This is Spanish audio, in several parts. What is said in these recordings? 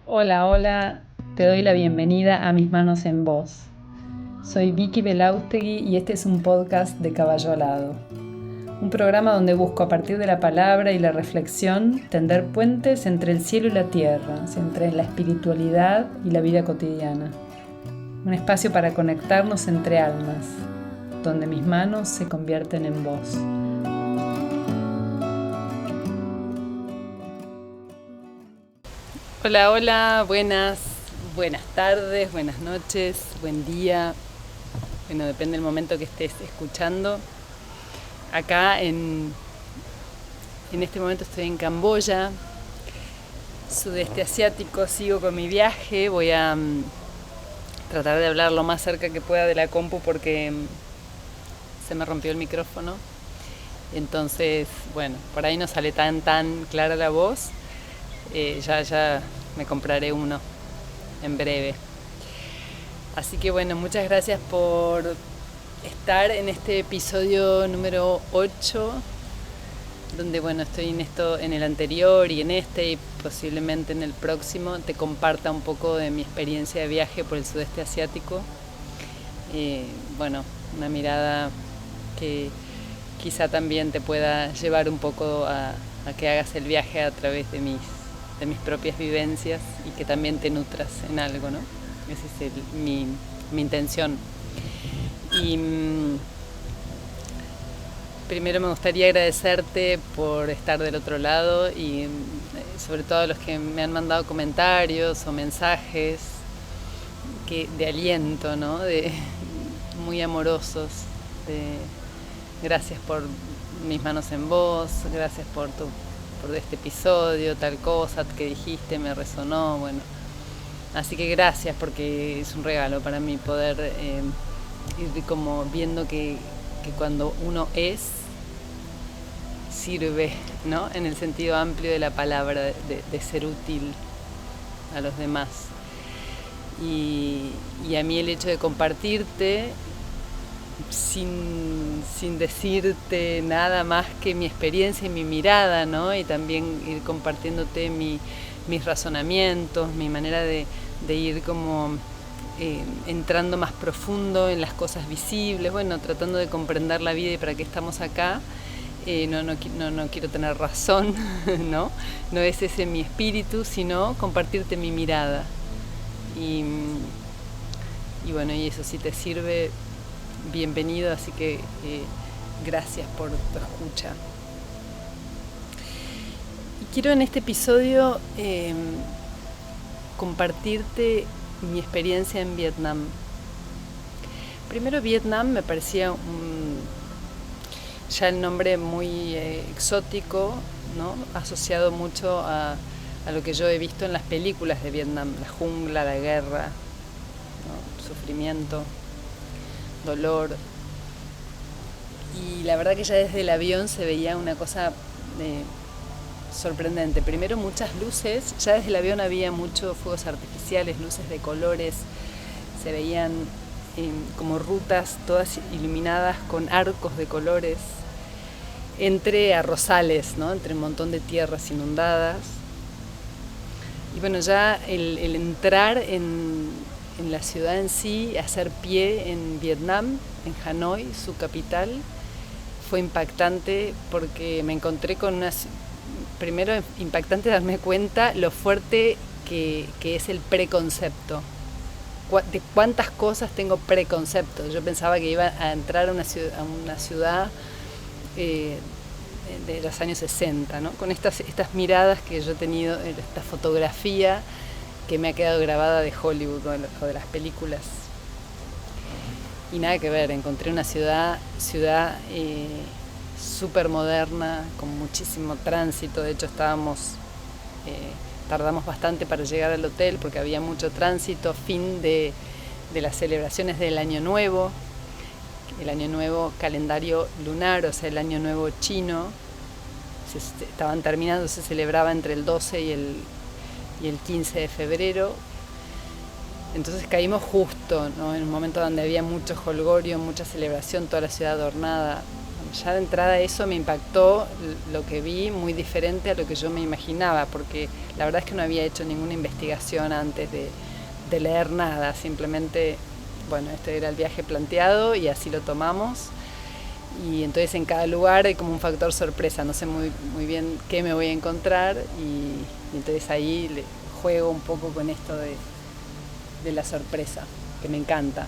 Hola, hola, te doy la bienvenida a Mis manos en vos. Soy Vicky Belaustegui y este es un podcast de Caballo Alado. Un programa donde busco a partir de la palabra y la reflexión tender puentes entre el cielo y la tierra, entre la espiritualidad y la vida cotidiana. Un espacio para conectarnos entre almas, donde mis manos se convierten en voz. Hola, hola, buenas tardes, buenas noches, buen día. Bueno, depende del momento que estés escuchando. Acá en este momento estoy en Camboya, sudeste asiático, sigo con mi viaje. Voy a tratar de hablar lo más cerca que pueda de la compu porque se me rompió el micrófono. Entonces, bueno, por ahí no sale tan clara la voz. Ya me compraré uno en breve. Así que bueno, muchas gracias por estar en este episodio número 8, donde bueno, estoy en el anterior y en este y posiblemente en el próximo te comparta un poco de mi experiencia de viaje por el sudeste asiático. Bueno, una mirada que quizá también te pueda llevar un poco a que hagas el viaje a través de mis propias vivencias y que también te nutras en algo, ¿no? Esa es mi intención. Y primero me gustaría agradecerte por estar del otro lado y sobre todo a los que me han mandado comentarios o mensajes de aliento, ¿no? Muy amorosos. Gracias por mis manos en vos, gracias por este episodio, tal cosa que dijiste, me resonó, bueno. Así que gracias, porque es un regalo para mí poder ir como viendo que cuando uno sirve, ¿no? En el sentido amplio de la palabra, de ser útil a los demás. Y a mí el hecho de compartirte sin decirte nada más que mi experiencia y mi mirada, ¿no? Y también ir compartiéndote mis razonamientos, mi manera de ir como entrando más profundo en las cosas visibles, bueno, tratando de comprender la vida y para qué estamos acá. No quiero tener razón, ¿no? No es ese mi espíritu, sino compartirte mi mirada. Y bueno, y eso, si te sirve, bienvenido, así que gracias por tu escucha. Y quiero en este episodio compartirte mi experiencia en Vietnam. Primero, Vietnam me parecía ya el nombre muy exótico, ¿no? Asociado mucho a lo que yo he visto en las películas de Vietnam, la jungla, la guerra, ¿no? Sufrimiento, dolor. Y la verdad que ya desde el avión se veía una cosa sorprendente. Primero, muchas luces, ya desde el avión había muchos fuegos artificiales, luces de colores, se veían como rutas todas iluminadas con arcos de colores entre arrozales, ¿no? Entre un montón de tierras inundadas. Y bueno, ya el entrar en la ciudad en sí, hacer pie en Vietnam, en Hanoi, su capital, fue impactante porque me encontré con primero impactante darme cuenta lo fuerte que es el preconcepto, de cuántas cosas tengo preconceptos. Yo pensaba que iba a entrar a una ciudad de los años 60, ¿no? Con estas miradas que yo he tenido, esta fotografía que me ha quedado grabada de Hollywood o de las películas. Y nada que ver, encontré una ciudad súper moderna, con muchísimo tránsito. De hecho tardamos bastante para llegar al hotel porque había mucho tránsito, fin de las celebraciones del Año Nuevo, el Año Nuevo calendario lunar, o sea, el Año Nuevo chino. Estaban terminando, se celebraba entre el 12 y el 15 de febrero. Entonces caímos justo, ¿no? En un momento donde había mucho jolgorio, mucha celebración, toda la ciudad adornada. ya de entrada eso me impactó, lo que vi, muy diferente a lo que yo me imaginaba, porque la verdad es que no había hecho ninguna investigación antes de leer nada, simplemente, bueno, este era el viaje planteado y así lo tomamos. Y entonces en cada lugar hay como un factor sorpresa, no sé muy bien qué me voy a encontrar y entonces ahí juego un poco con esto de la sorpresa, que me encanta,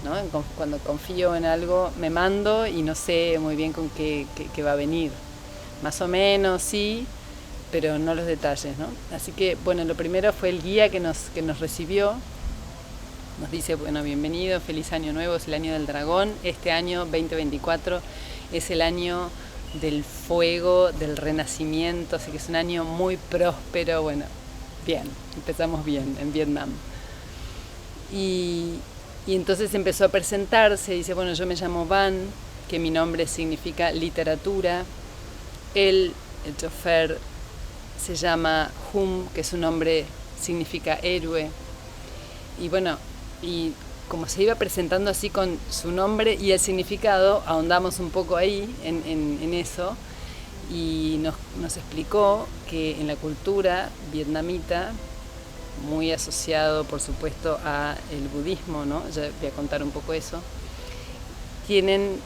¿no? Cuando confío en algo me mando y no sé muy bien con qué va a venir, más o menos sí, pero no los detalles, ¿no? Así que bueno, lo primero fue el guía que nos recibió. Nos dice, bueno, bienvenido, feliz año nuevo, es el año del dragón. Este año 2024 es el año del fuego, del renacimiento, así que es un año muy próspero. Bueno, bien, empezamos bien en Vietnam. Y entonces empezó a presentarse, dice, bueno, yo me llamo Van, que mi nombre significa literatura. Él, el chofer, se llama Hum, que su nombre significa héroe. Y bueno, y como se iba presentando así con su nombre y el significado, ahondamos un poco ahí en eso y nos explicó que en la cultura vietnamita, muy asociado por supuesto a el budismo, ¿no? Ya voy a contar un poco eso, tienen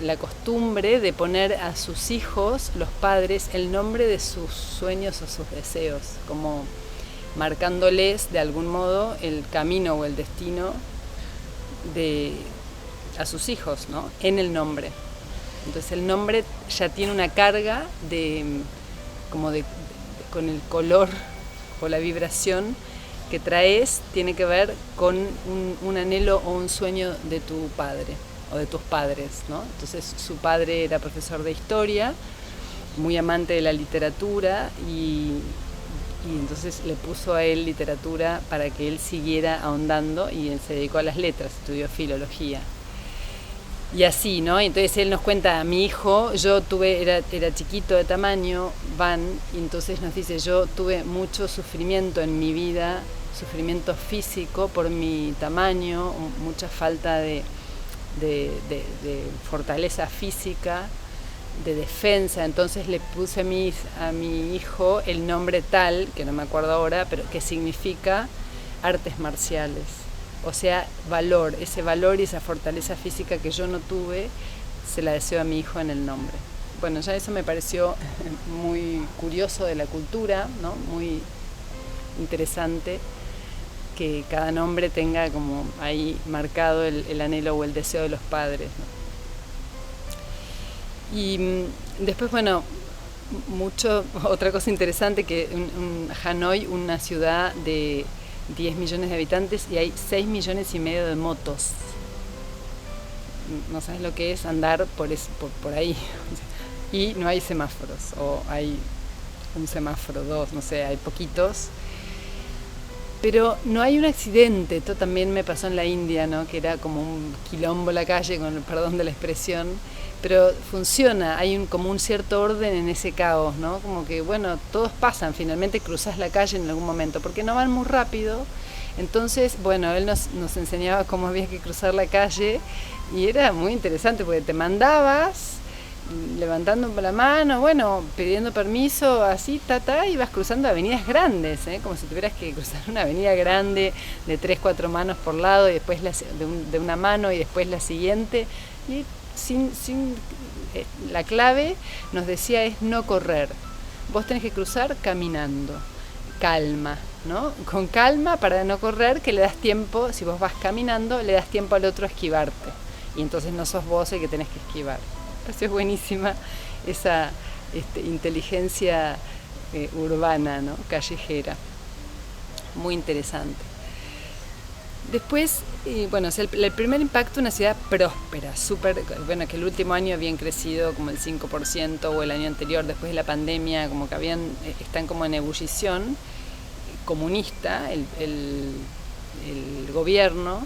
la costumbre de poner a sus hijos, los padres, el nombre de sus sueños o sus deseos, como marcándoles de algún modo el camino o el destino a sus hijos, ¿no? En el nombre. Entonces el nombre ya tiene una carga con el color o la vibración que traes, tiene que ver con un anhelo o un sueño de tu padre o de tus padres, ¿no? Entonces su padre era profesor de historia, muy amante de la literatura y entonces le puso a él literatura para que él siguiera ahondando y él se dedicó a las letras, estudió filología. Y así, ¿no? Entonces él nos cuenta, a mi hijo, yo era chiquito de tamaño, Van, y entonces nos dice, yo tuve mucho sufrimiento en mi vida, sufrimiento físico por mi tamaño, mucha falta de fortaleza física, de defensa, entonces le puse a mi hijo el nombre tal, que no me acuerdo ahora, pero que significa artes marciales. O sea, ese valor y esa fortaleza física que yo no tuve, se la deseo a mi hijo en el nombre. Bueno, ya eso me pareció muy curioso de la cultura, ¿no? Muy interesante que cada nombre tenga como ahí marcado el anhelo o el deseo de los padres, ¿no? Y después, bueno, otra cosa interesante, que Hanoi, una ciudad de 10 millones de habitantes y hay 6 millones y medio de motos. No sabes lo que es andar por ahí. Y no hay semáforos, o hay un semáforo, dos, no sé, hay poquitos. Pero no hay un accidente, esto también me pasó en la India, ¿no? Que era como un quilombo la calle, con el perdón de la expresión, pero funciona, hay como un cierto orden en ese caos, ¿no? Como que, bueno, todos pasan, finalmente cruzás la calle en algún momento, porque no van muy rápido. Entonces, bueno, él nos enseñaba cómo había que cruzar la calle y era muy interesante porque te mandabas levantando la mano, bueno, pidiendo permiso, así, ibas cruzando avenidas grandes, como si tuvieras que cruzar una avenida grande de 3, 4 manos por lado y después de una mano y después la siguiente, y la clave nos decía es no correr, vos tenés que cruzar caminando, calma, ¿no? Con calma para no correr, que le das tiempo, si vos vas caminando, le das tiempo al otro a esquivarte, y entonces no sos vos el que tenés que esquivar. Es buenísima esa inteligencia urbana, ¿no? Callejera, muy interesante. Después, bueno, el primer impacto, una ciudad próspera, bueno, que el último año habían crecido como el 5%, o el año anterior, después de la pandemia, como que están como en ebullición comunista, el gobierno.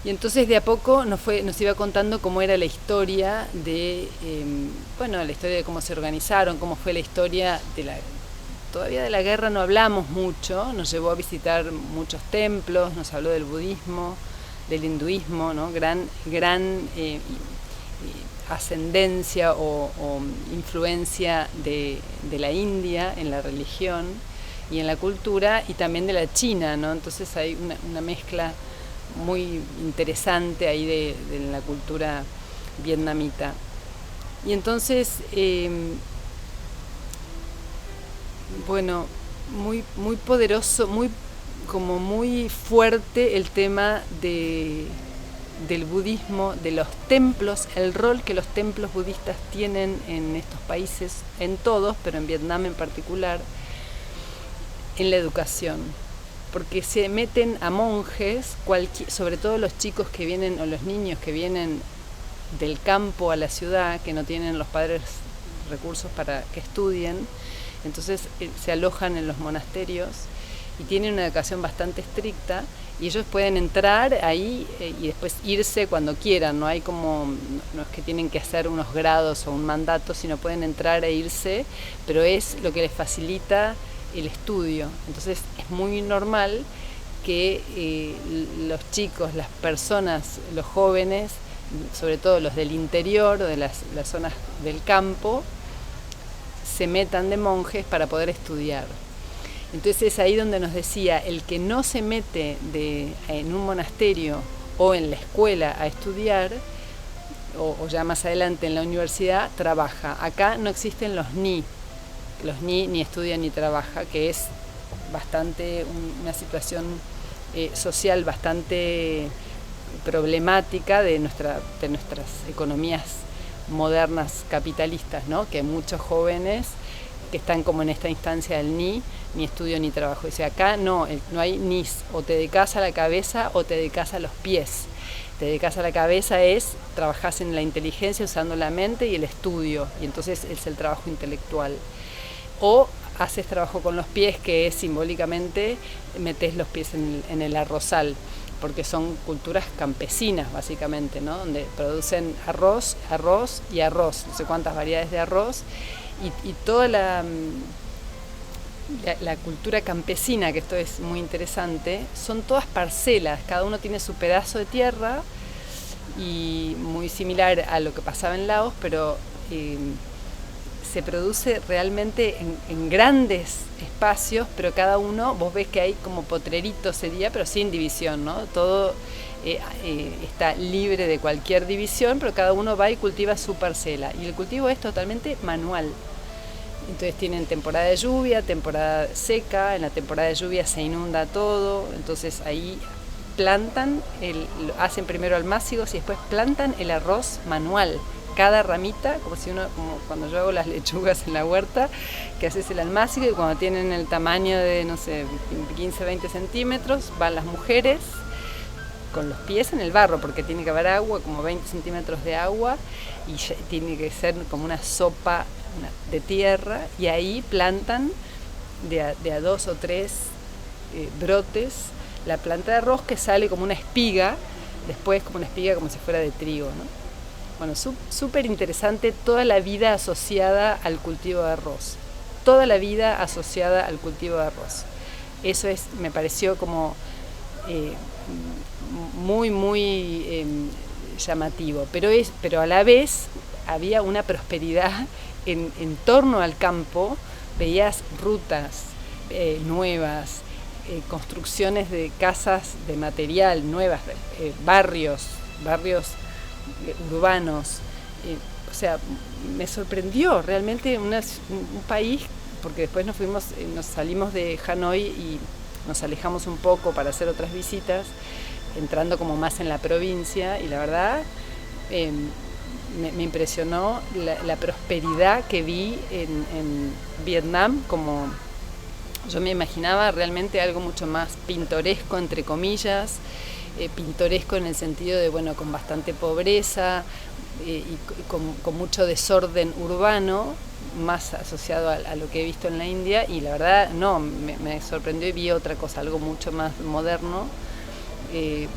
Y entonces de a poco nos iba contando cómo era la historia la historia de cómo se organizaron, cómo fue la historia todavía de la guerra no hablamos mucho, nos llevó a visitar muchos templos, nos habló del budismo, del hinduismo, ¿no? Gran ascendencia o influencia de la India en la religión y en la cultura, y también de la China, ¿no? Entonces hay una mezcla muy interesante ahí de la cultura vietnamita. Y entonces, bueno, muy poderoso, muy fuerte el tema del budismo, de los templos, el rol que los templos budistas tienen en estos países, en todos, pero en Vietnam en particular, en la educación. Porque se meten a monjes, sobre todo los chicos que vienen, o los niños que vienen del campo a la ciudad, que no tienen los padres recursos para que estudien, entonces se alojan en los monasterios y tienen una educación bastante estricta, y ellos pueden entrar ahí y después irse cuando quieran, no hay como, no es que tienen que hacer unos grados o un mandato, sino pueden entrar e irse, pero es lo que les facilita el estudio. Entonces es muy normal que los chicos, las personas, los jóvenes, sobre todo los del interior o de las zonas del campo, se metan de monjes para poder estudiar. Entonces es ahí donde nos decía, el que no se mete en un monasterio o en la escuela a estudiar, o ya más adelante en la universidad, trabaja. Acá no existen los ni estudia ni trabaja, que es bastante una situación social bastante problemática de nuestras economías modernas capitalistas, ¿no? Que muchos jóvenes que están como en esta instancia del ni estudio ni trabajo. Dice, acá no hay ni, o te dedicas a la cabeza o te dedicas a los pies. Te dedicas a la cabeza trabajás en la inteligencia usando la mente y el estudio, y entonces es el trabajo intelectual. O haces trabajo con los pies, que es simbólicamente metes los pies en el arrozal, porque son culturas campesinas básicamente, ¿no? Donde producen arroz y arroz, no sé cuántas variedades de arroz, y toda la cultura campesina, que esto es muy interesante, son todas parcelas, cada uno tiene su pedazo de tierra, y muy similar a lo que pasaba en Laos, pero se produce realmente en grandes espacios, pero cada uno, vos ves que hay como potreritos sería, pero sin división, ¿no? Todo está libre de cualquier división, pero cada uno va y cultiva su parcela, y el cultivo es totalmente manual. Entonces tienen temporada de lluvia, temporada seca, en la temporada de lluvia se inunda todo, entonces ahí plantan, hacen primero almácigos y después plantan el arroz manual. Cada ramita, como cuando yo hago las lechugas en la huerta, que haces el almácigo, y cuando tienen el tamaño de, no sé, 15, 20 centímetros, van las mujeres con los pies en el barro, porque tiene que haber agua, como 20 centímetros de agua, y tiene que ser como una sopa de tierra, y ahí plantan de a 2 o 3 brotes la planta de arroz, que sale como una espiga, después como una espiga como si fuera de trigo, ¿no? Bueno, súper interesante toda la vida asociada al cultivo de arroz. Toda la vida asociada al cultivo de arroz. Eso me pareció como muy llamativo. Pero a la vez había una prosperidad en torno al campo. Veías rutas nuevas, construcciones de casas de material nuevas, barrios urbanos, o sea, me sorprendió realmente un país, porque después nos salimos de Hanoi y nos alejamos un poco para hacer otras visitas, entrando como más en la provincia, y la verdad me impresionó la prosperidad que vi en Vietnam. Como yo me imaginaba realmente algo mucho más pintoresco, entre comillas, pintoresco en el sentido de, bueno, con bastante pobreza y con mucho desorden urbano, más asociado a lo que he visto en la India, y la verdad me sorprendió y vi otra cosa, algo mucho más moderno,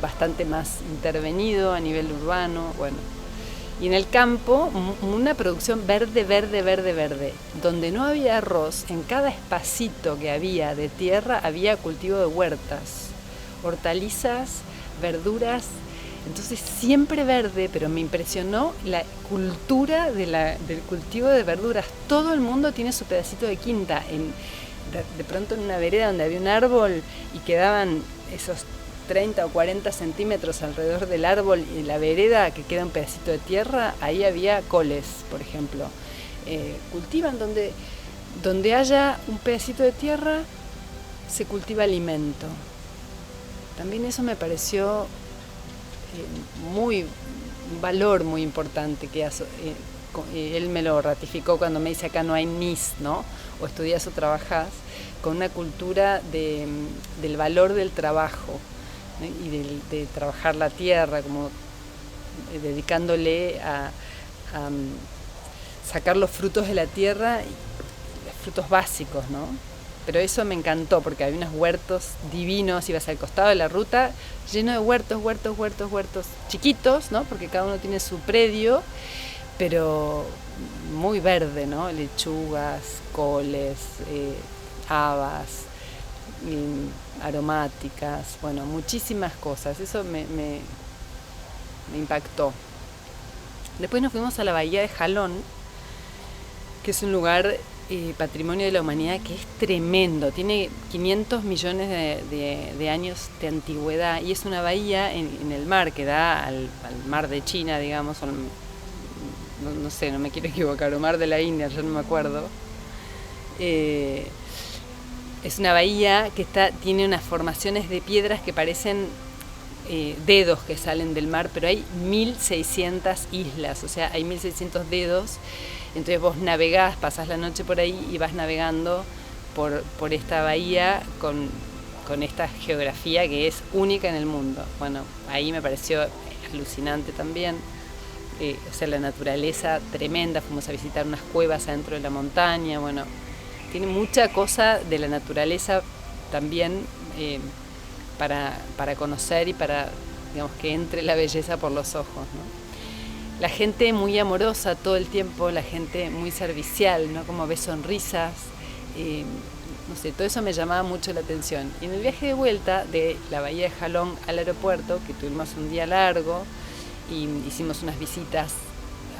bastante más intervenido a nivel urbano, bueno. Y en el campo, una producción verde, donde no había arroz, en cada espacito que había de tierra había cultivo de huertas, hortalizas, verduras, Entonces siempre verde, pero me impresionó la cultura del cultivo de verduras. Todo el mundo tiene su pedacito de quinta. De pronto en una vereda donde había un árbol y quedaban esos 30 o 40 centímetros alrededor del árbol y la vereda que queda un pedacito de tierra, ahí había coles, por ejemplo. Cultivan donde haya un pedacito de tierra, se cultiva alimento. También eso me pareció un valor muy importante que él me lo ratificó cuando me dice acá no hay NIS, ¿no? O estudias o trabajás, con una cultura del valor del trabajo, ¿no? Y de trabajar la tierra, como dedicándole a sacar los frutos de la tierra, los frutos básicos, ¿no? Pero eso me encantó porque había unos huertos divinos, ibas al costado de la ruta, lleno de huertos chiquitos, ¿no? Porque cada uno tiene su predio, pero muy verde, ¿no? Lechugas, coles, habas, aromáticas, bueno, muchísimas cosas. Eso me impactó. Después nos fuimos a la bahía de Jalón, que es un lugar patrimonio de la humanidad que es tremendo, tiene 500 millones de años de antigüedad y es una bahía en el mar que da al mar de China, digamos, no sé, no me quiero equivocar, o mar de la India, yo no me acuerdo. Es una bahía que tiene unas formaciones de piedras que parecen dedos que salen del mar, pero hay 1600 islas, o sea, hay 1600 dedos. Entonces vos navegás, pasás la noche por ahí y vas navegando por esta bahía con esta geografía que es única en el mundo. Bueno, ahí me pareció alucinante también. O sea, la naturaleza tremenda, fuimos a visitar unas cuevas adentro de la montaña. Bueno, tiene mucha cosa de la naturaleza también para conocer y para, digamos, que entre la belleza por los ojos, ¿no? La gente muy amorosa todo el tiempo, la gente muy servicial, ¿no? Como ves sonrisas, no sé, todo eso me llamaba mucho la atención. Y en el viaje de vuelta de la bahía de Jalón al aeropuerto, que tuvimos un día largo, y hicimos unas visitas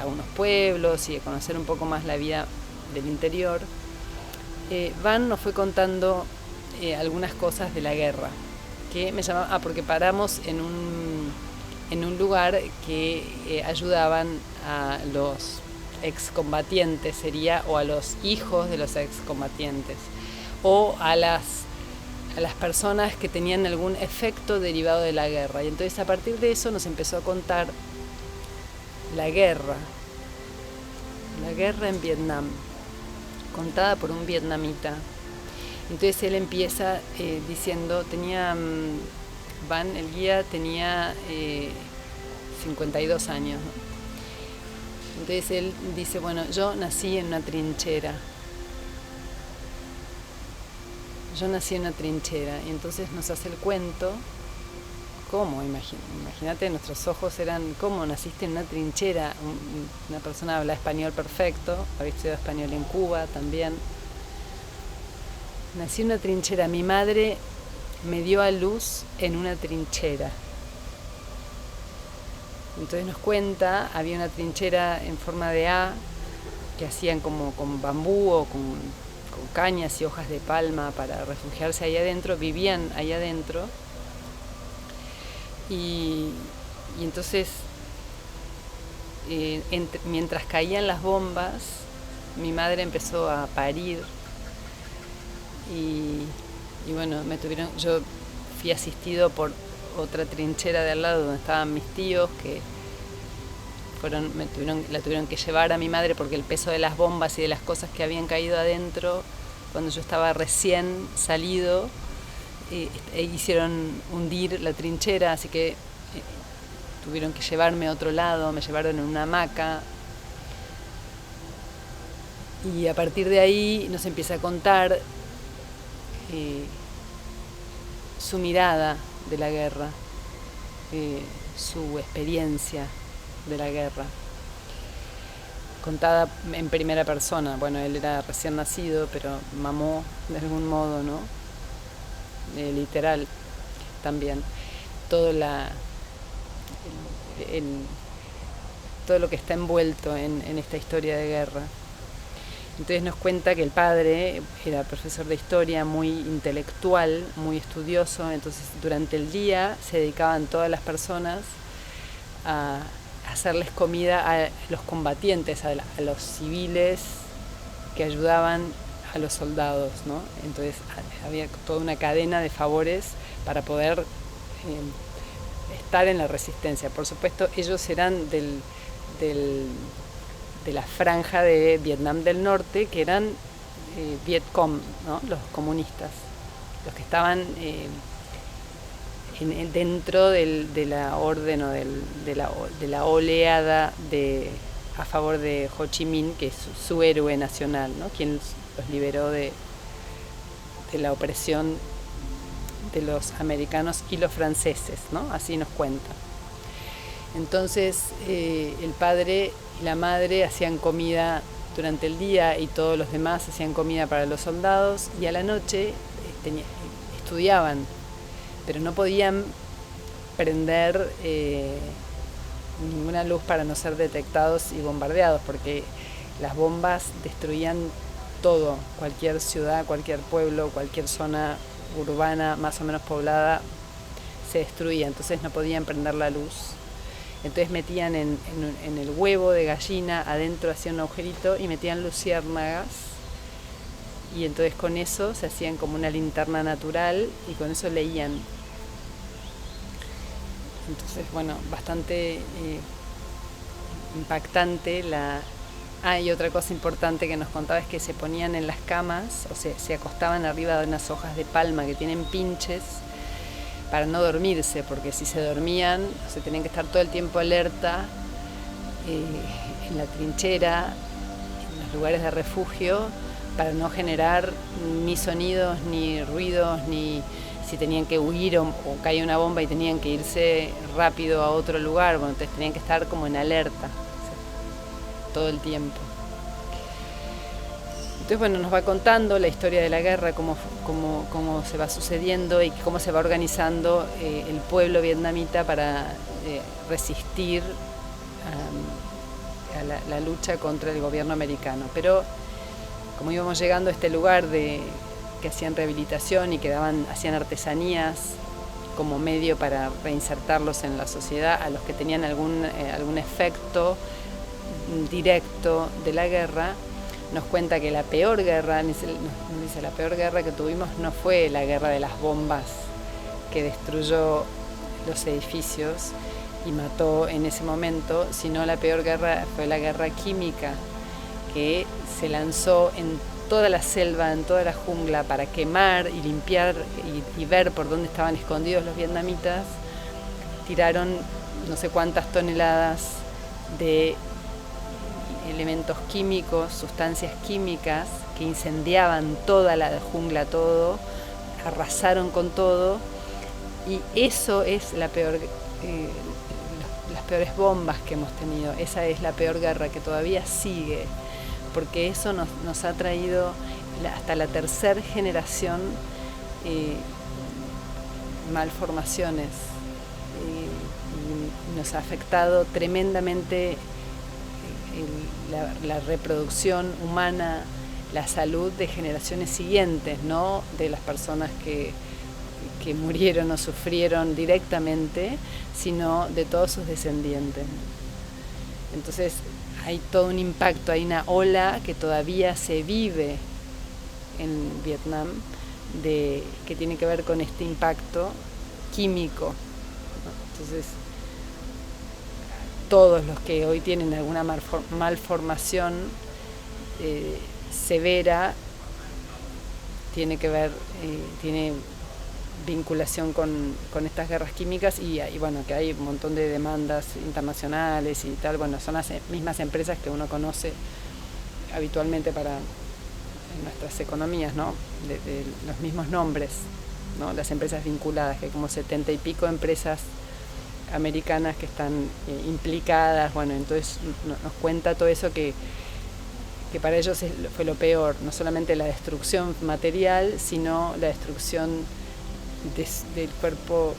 a unos pueblos y a conocer un poco más la vida del interior, Van nos fue contando algunas cosas de la guerra, que me llamaba, porque paramos en un lugar que ayudaban a los excombatientes, o a los hijos de los excombatientes, o a las personas que tenían algún efecto derivado de la guerra. Y entonces a partir de eso nos empezó a contar la guerra en Vietnam, contada por un vietnamita. Entonces él empieza diciendo, el guía tenía 52 años, ¿no? Entonces él dice, bueno, yo nací en una trinchera. Y entonces nos hace el cuento. ¿Cómo? Imagínate, nuestros ojos eran, ¿cómo naciste en una trinchera? Una persona habla español perfecto, había estudiado español en Cuba también. Nací en una trinchera, mi madre me dio a luz en una trinchera. Entonces nos cuenta, había una trinchera en forma de A que hacían como con bambú o con cañas y hojas de palma para refugiarse ahí adentro, vivían ahí adentro. Y entonces, mientras caían las bombas, mi madre empezó a parir y bueno, yo fui asistido por otra trinchera de al lado donde estaban mis tíos que la tuvieron que llevar a mi madre porque el peso de las bombas y de las cosas que habían caído adentro cuando yo estaba recién salido hicieron hundir la trinchera, así que tuvieron que llevarme a otro lado, me llevaron en una hamaca y a partir de ahí nos empieza a contar su mirada de la guerra, su experiencia de la guerra, contada en primera persona. Bueno, él era recién nacido, pero mamó de algún modo, ¿no? Literal también. Todo todo lo que está envuelto en esta historia de guerra. Entonces nos cuenta que el padre era profesor de historia, muy intelectual, muy estudioso, entonces durante el día se dedicaban todas las personas a hacerles comida a los combatientes, a los civiles que ayudaban a los soldados, ¿no? Entonces había toda una cadena de favores para poder estar en la resistencia. Por supuesto, ellos eran de la franja de Vietnam del Norte, que eran Vietcong, ¿no? Los comunistas, los que estaban dentro de la orden o de la oleada a favor de Ho Chi Minh, que es su héroe nacional, ¿no? Quien los liberó de la opresión de los americanos y los franceses, ¿no? Así nos cuenta. Entonces el padre y la madre hacían comida durante el día y todos los demás hacían comida para los soldados, y a la noche estudiaban, pero no podían prender ninguna luz para no ser detectados y bombardeados, porque las bombas destruían todo, cualquier ciudad, cualquier pueblo, cualquier zona urbana más o menos poblada se destruía, entonces no podían prender la luz. Entonces metían en el huevo de gallina, adentro hacían un agujerito y metían luciérnagas, y entonces con eso se hacían como una linterna natural y con eso leían. Entonces, bueno, bastante impactante. Y otra cosa importante que nos contaba es que se ponían en las camas, o sea, se acostaban arriba de unas hojas de palma que tienen pinches, para no dormirse, porque si se dormían, se tenían que estar todo el tiempo alerta en la trinchera, en los lugares de refugio, para no generar ni sonidos, ni ruidos, ni si tenían que huir o caía una bomba y tenían que irse rápido a otro lugar, bueno, entonces tenían que estar como en alerta, o sea, todo el tiempo. Entonces, bueno, nos va contando la historia de la guerra, cómo se va sucediendo y cómo se va organizando el pueblo vietnamita para resistir a la lucha contra el gobierno americano. Pero como íbamos llegando a este lugar que hacían rehabilitación y hacían artesanías como medio para reinsertarlos en la sociedad, a los que tenían algún efecto directo de la guerra, nos cuenta que la peor guerra, nos dice, la peor guerra que tuvimos no fue la guerra de las bombas que destruyó los edificios y mató en ese momento, sino la peor guerra fue la guerra química, que se lanzó en toda la selva, en toda la jungla, para quemar y limpiar y ver por dónde estaban escondidos los vietnamitas. Tiraron no sé cuántas toneladas de elementos químicos, sustancias químicas que incendiaban toda la jungla, todo, arrasaron con todo, y eso es las peores bombas que hemos tenido. Esa es la peor guerra que todavía sigue, porque eso nos ha traído hasta la tercera generación malformaciones, y nos ha afectado tremendamente la reproducción humana, la salud de generaciones siguientes, no de las personas que murieron o sufrieron directamente, sino de todos sus descendientes. Entonces hay todo un impacto, hay una ola que todavía se vive en Vietnam que tiene que ver con este impacto químico, ¿no? Entonces todos los que hoy tienen alguna malformación severa tiene vinculación con estas guerras químicas, y bueno, que hay un montón de demandas internacionales y tal. Bueno, son las mismas empresas que uno conoce habitualmente para nuestras economías, ¿no? De los mismos nombres, ¿no? Las empresas vinculadas, que hay como 70 y pico empresas americanas que están implicadas. Bueno, entonces nos cuenta todo eso que para ellos fue lo peor, no solamente la destrucción material, sino la destrucción del cuerpo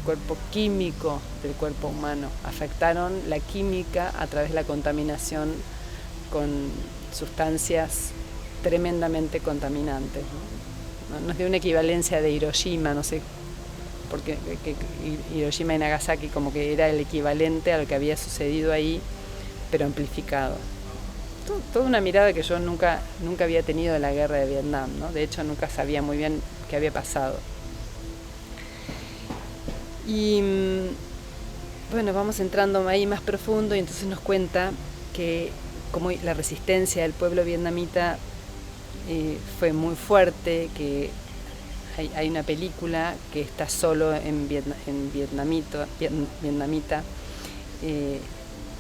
cuerpo químico del cuerpo humano, afectaron la química a través de la contaminación con sustancias tremendamente contaminantes, ¿no? Nos dio una equivalencia de Hiroshima, no sé, porque Hiroshima y Nagasaki como que era el equivalente a lo que había sucedido ahí, pero amplificado. Toda una mirada que yo nunca había tenido de la guerra de Vietnam, ¿no? De hecho, nunca sabía muy bien qué había pasado. Y bueno, vamos entrando ahí más profundo y entonces nos cuenta que como la resistencia del pueblo vietnamita fue muy fuerte, que hay una película que está solo en vietnamita,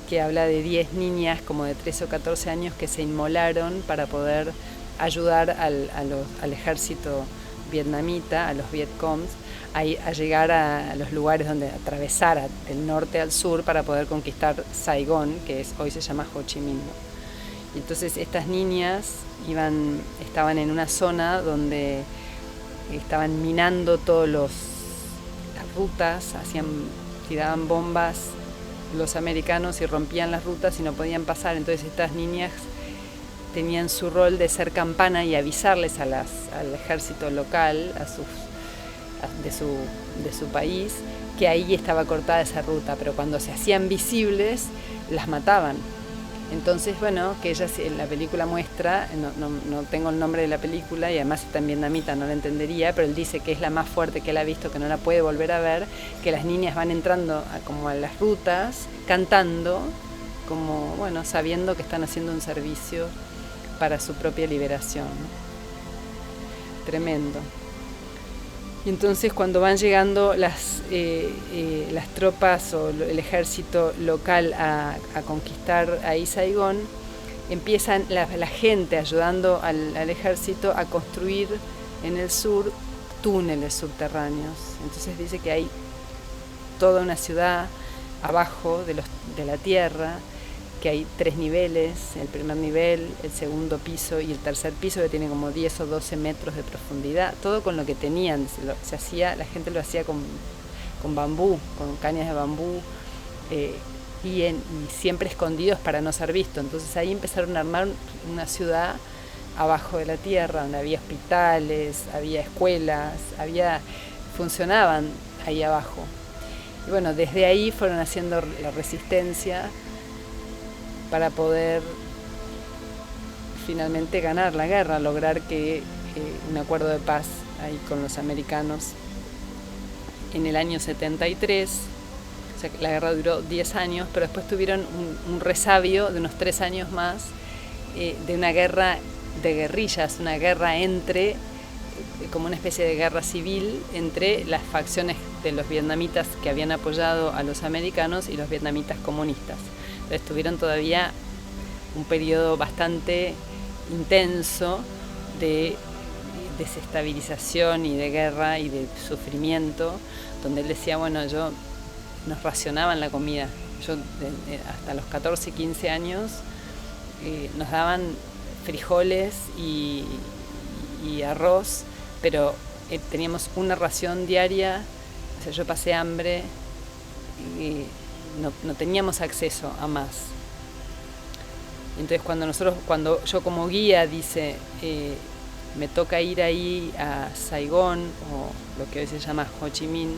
que habla de 10 niñas como de 13 o 14 años que se inmolaron para poder ayudar al ejército vietnamita, a los Vietcongs, a llegar a los lugares donde atravesar del norte al sur para poder conquistar Saigón, que hoy se llama Ho Chi Minh, ¿no? Y entonces estas niñas estaban en una zona donde estaban minando todas las rutas, tiraban bombas los americanos y rompían las rutas y no podían pasar. Entonces estas niñas tenían su rol de ser campana y avisarles al ejército local, de su país, que ahí estaba cortada esa ruta, pero cuando se hacían visibles las mataban. Entonces, bueno, que ella en la película muestra, no tengo el nombre de la película y además está en vietnamita, no la entendería, pero él dice que es la más fuerte que él ha visto, que no la puede volver a ver, que las niñas van entrando como a las rutas, cantando, como, bueno, sabiendo que están haciendo un servicio para su propia liberación, ¿no? Tremendo. Y entonces cuando van llegando las tropas o el ejército local a conquistar ahí Saigón, empiezan la gente ayudando al ejército a construir en el sur túneles subterráneos. Entonces dice que hay toda una ciudad abajo de la tierra, que hay 3 niveles, el primer nivel, el segundo piso y el tercer piso, que tiene como 10 o 12 metros de profundidad, todo con lo que tenían. La gente lo hacía con bambú, con cañas de bambú, y siempre escondidos para no ser vistos. Entonces ahí empezaron a armar una ciudad abajo de la tierra, donde había hospitales, había escuelas, funcionaban ahí abajo. Y bueno, desde ahí fueron haciendo la resistencia para poder finalmente ganar la guerra, lograr que un acuerdo de paz ahí con los americanos en el año 73. O sea, la guerra duró 10 años, pero después tuvieron un resabio de unos 3 años más, de una guerra de guerrillas, una guerra como una especie de guerra civil entre las facciones de los vietnamitas que habían apoyado a los americanos y los vietnamitas comunistas. Entonces tuvieron todavía un periodo bastante intenso de desestabilización y de guerra y de sufrimiento, donde él decía, bueno, nos racionaban la comida. Hasta los 14, 15 años nos daban frijoles y arroz, pero teníamos una ración diaria. O sea, yo pasé hambre y no teníamos acceso a más. Entonces cuando yo como guía dice, me toca ir ahí a Saigón, o lo que hoy se llama Ho Chi Minh,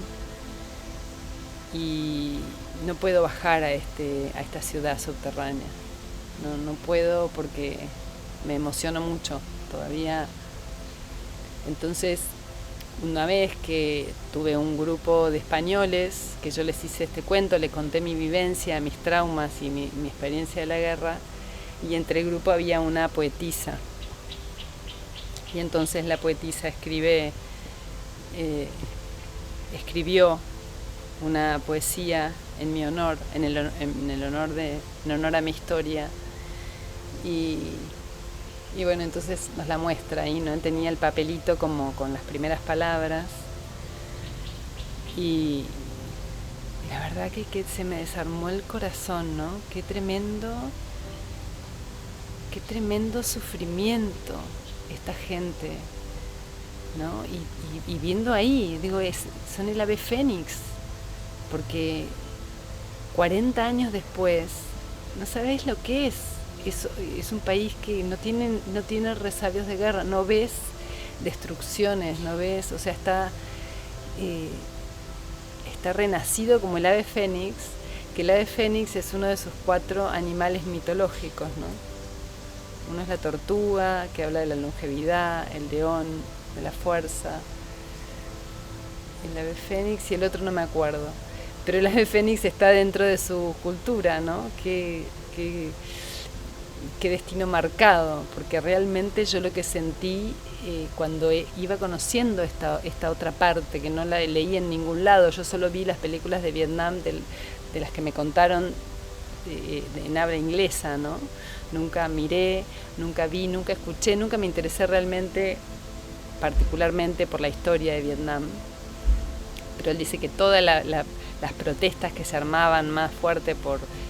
y no puedo bajar a esta ciudad subterránea. No puedo porque me emociono mucho todavía. Entonces, una vez que tuve un grupo de españoles, que yo les hice este cuento, le conté mi vivencia, mis traumas y mi experiencia de la guerra, y entre el grupo había una poetisa. Y entonces la poetisa escribió una poesía en mi honor, en honor a mi historia. Y bueno, entonces nos la muestra ahí, ¿no? Tenía el papelito como con las primeras palabras. Y la verdad que se me desarmó el corazón, ¿no? Qué tremendo sufrimiento esta gente, ¿no? Y viendo ahí, digo, son el ave fénix, porque 40 años después, no sabés lo que es. Es un país que no tiene resabios de guerra, no ves destrucciones, no ves, o sea, está renacido como el ave fénix, que el ave fénix es uno de sus 4 animales mitológicos, ¿no? Uno es la tortuga, que habla de la longevidad, el león, de la fuerza, el ave fénix, y el otro no me acuerdo. Pero el ave fénix está dentro de su cultura, ¿no? Qué destino marcado, porque realmente yo lo que sentí cuando iba conociendo esta otra parte, que no la leí en ningún lado, yo solo vi las películas de Vietnam de las que me contaron en habla inglesa, ¿no? Nunca miré, nunca vi, nunca escuché, nunca me interesé realmente particularmente por la historia de Vietnam. Pero él dice que todas las protestas que se armaban más fuerte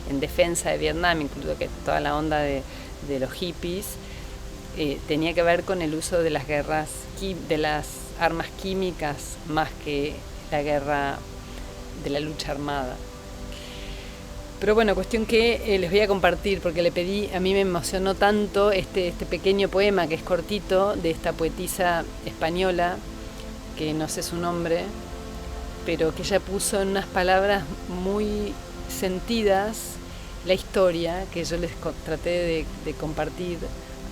en defensa de Vietnam, incluso que toda la onda de los hippies, tenía que ver con el uso de las guerras, de las armas químicas, más que la guerra de la lucha armada. Pero bueno, cuestión que les voy a compartir, porque le pedí, a mí me emocionó tanto este pequeño poema, que es cortito, de esta poetisa española, que no sé su nombre, pero que ella puso en unas palabras muy sentidas la historia que yo les traté de compartir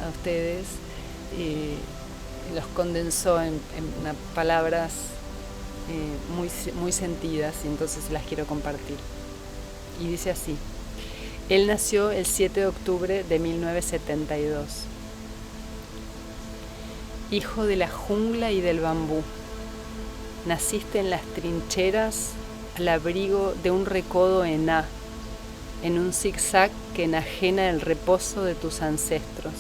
a ustedes, los condensó en unas palabras muy sentidas, y entonces las quiero compartir. Y dice así: él nació el 7 de octubre de 1972, hijo de la jungla y del bambú. Naciste en las trincheras al abrigo de un recodo ená, en un zigzag que enajena el reposo de tus ancestros.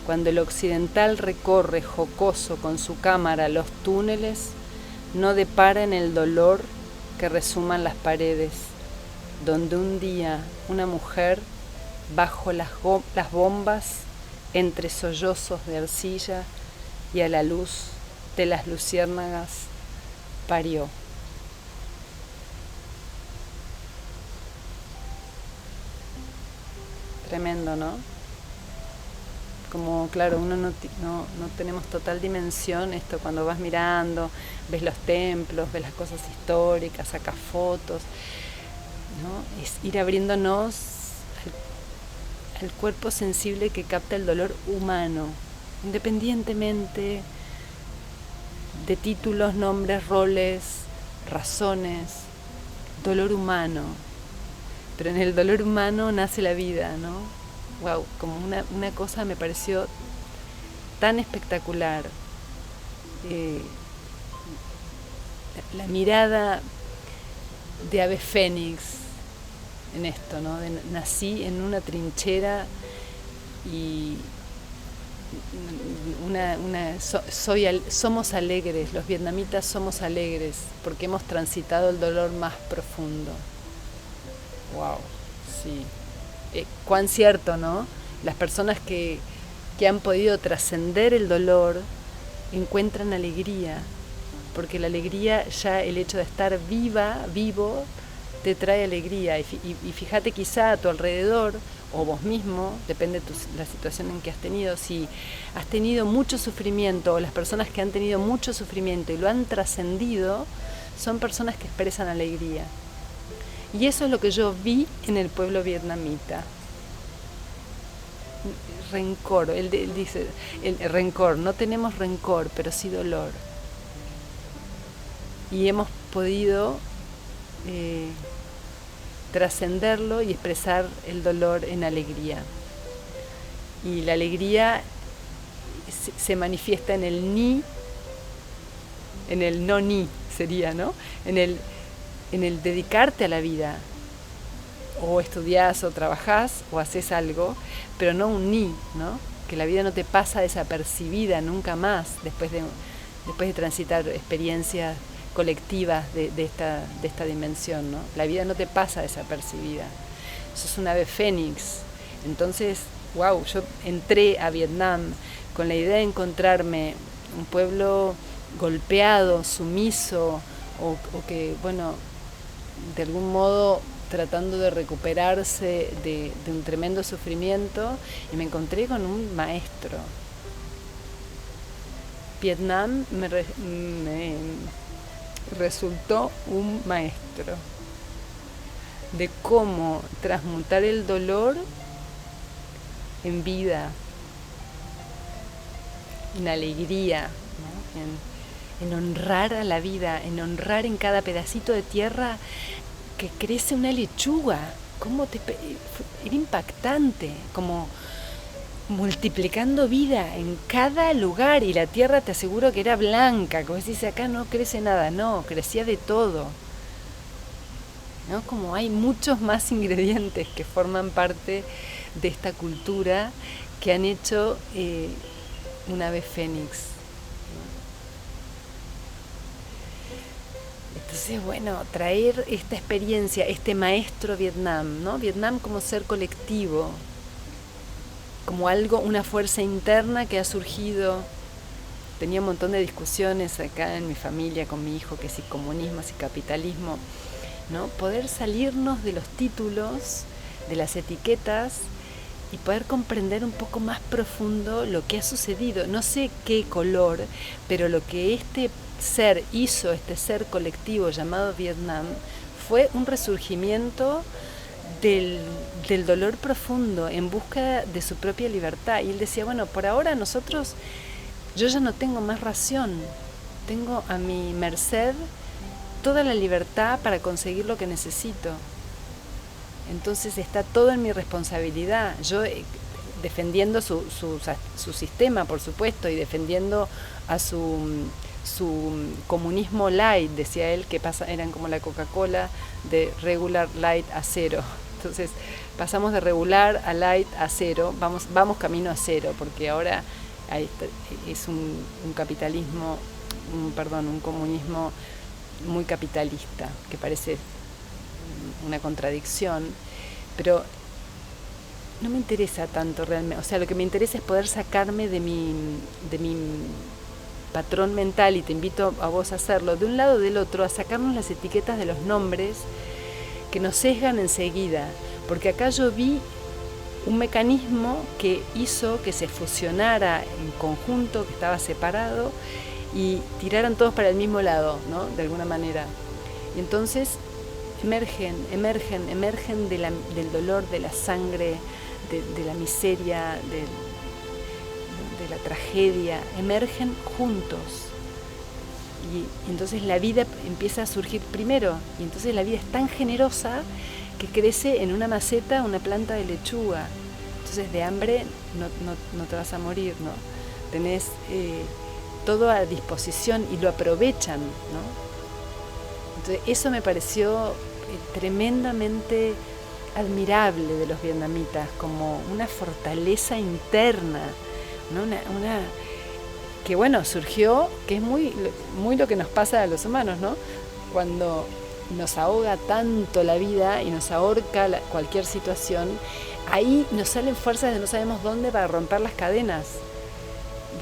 Cuando el occidental recorre jocoso con su cámara los túneles, no depara en el dolor que resuman las paredes, donde un día una mujer, bajo las bombas, entre sollozos de arcilla y a la luz de las luciérnagas, parió. Tremendo, ¿no? Como, claro, uno no tenemos total dimensión, esto cuando vas mirando, ves los templos, ves las cosas históricas, sacas fotos, ¿no? Es ir abriéndonos al cuerpo sensible que capta el dolor humano, independientemente de títulos, nombres, roles, razones, dolor humano. Pero en el dolor humano nace la vida, ¿no? Wow, como una cosa me pareció tan espectacular. La mirada de ave fénix en esto, ¿no? Nací en una trinchera y somos alegres, los vietnamitas somos alegres porque hemos transitado el dolor más profundo. Wow, sí. Cuán cierto, ¿no? Las personas que han podido trascender el dolor encuentran alegría, porque la alegría, ya el hecho de estar vivo, te trae alegría. Y fíjate quizá a tu alrededor, o vos mismo, depende de la situación en que has tenido, si has tenido mucho sufrimiento, o las personas que han tenido mucho sufrimiento y lo han trascendido, son personas que expresan alegría. Y eso es lo que yo vi en el pueblo vietnamita. Rencor, él dice, el rencor, no tenemos rencor, pero sí dolor. Y hemos podido trascenderlo y expresar el dolor en alegría. Y la alegría se manifiesta en el ni, en el no ni sería, ¿no? En el dedicarte a la vida, o estudiás o trabajás o haces algo, pero no un ni, ¿no? Que la vida no te pasa desapercibida nunca más después de transitar experiencias colectivas de esta dimensión, ¿no? La vida no te pasa desapercibida. Sos un ave fénix. Entonces, wow, yo entré a Vietnam con la idea de encontrarme un pueblo golpeado, sumiso, o que, bueno, de algún modo tratando de recuperarse de un tremendo sufrimiento, y me encontré con un maestro. Vietnam me resultó un maestro de cómo transmutar el dolor en vida, en alegría, ¿no? en honrar a la vida, en honrar en cada pedacito de tierra que crece una lechuga. Era impactante, como multiplicando vida en cada lugar, y la tierra, te aseguro que era blanca, como decís, acá no crece nada, no, crecía de todo, ¿no? Como hay muchos más ingredientes que forman parte de esta cultura que han hecho un ave fénix. Entonces, bueno, traer esta experiencia, este maestro Vietnam, ¿no? Vietnam como ser colectivo, como algo, una fuerza interna que ha surgido. Tenía un montón de discusiones acá en mi familia con mi hijo, que si comunismo, si capitalismo, ¿no? Poder salirnos de los títulos, de las etiquetas, y poder comprender un poco más profundo lo que ha sucedido. No sé qué color, pero lo que este ser hizo, este ser colectivo llamado Vietnam, fue un resurgimiento del dolor profundo en busca de su propia libertad. Y él decía, bueno, por ahora yo ya no tengo más ración, tengo a mi merced toda la libertad para conseguir lo que necesito. Entonces está todo en mi responsabilidad. Yo defendiendo su sistema, por supuesto, y defendiendo a su comunismo light, decía él, que eran como la Coca-Cola, de regular, light a cero. Entonces pasamos de regular a light a cero, vamos camino a cero, porque ahora es un capitalismo, un comunismo muy capitalista, que parece una contradicción, pero no me interesa tanto realmente. O sea, lo que me interesa es poder sacarme de mi patrón mental, y te invito a vos a hacerlo, de un lado o del otro, a sacarnos las etiquetas de los nombres que nos sesgan enseguida, porque acá yo vi un mecanismo que hizo que se fusionara en conjunto, que estaba separado, y tiraran todos para el mismo lado, ¿no? De alguna manera. Y entonces emergen del dolor, de la sangre, de la miseria, de la tragedia, emergen juntos. Y entonces la vida empieza a surgir primero, y entonces la vida es tan generosa que crece en una maceta una planta de lechuga. Entonces de hambre no te vas a morir, ¿no? Tenés todo a disposición y lo aprovechan, ¿no? Entonces eso me pareció tremendamente admirable de los vietnamitas, como una fortaleza interna, ¿no? Una que bueno, surgió, que es muy lo que nos pasa a los humanos, ¿no? Cuando nos ahoga tanto la vida y nos ahorca cualquier situación, ahí nos salen fuerzas de no sabemos dónde para romper las cadenas.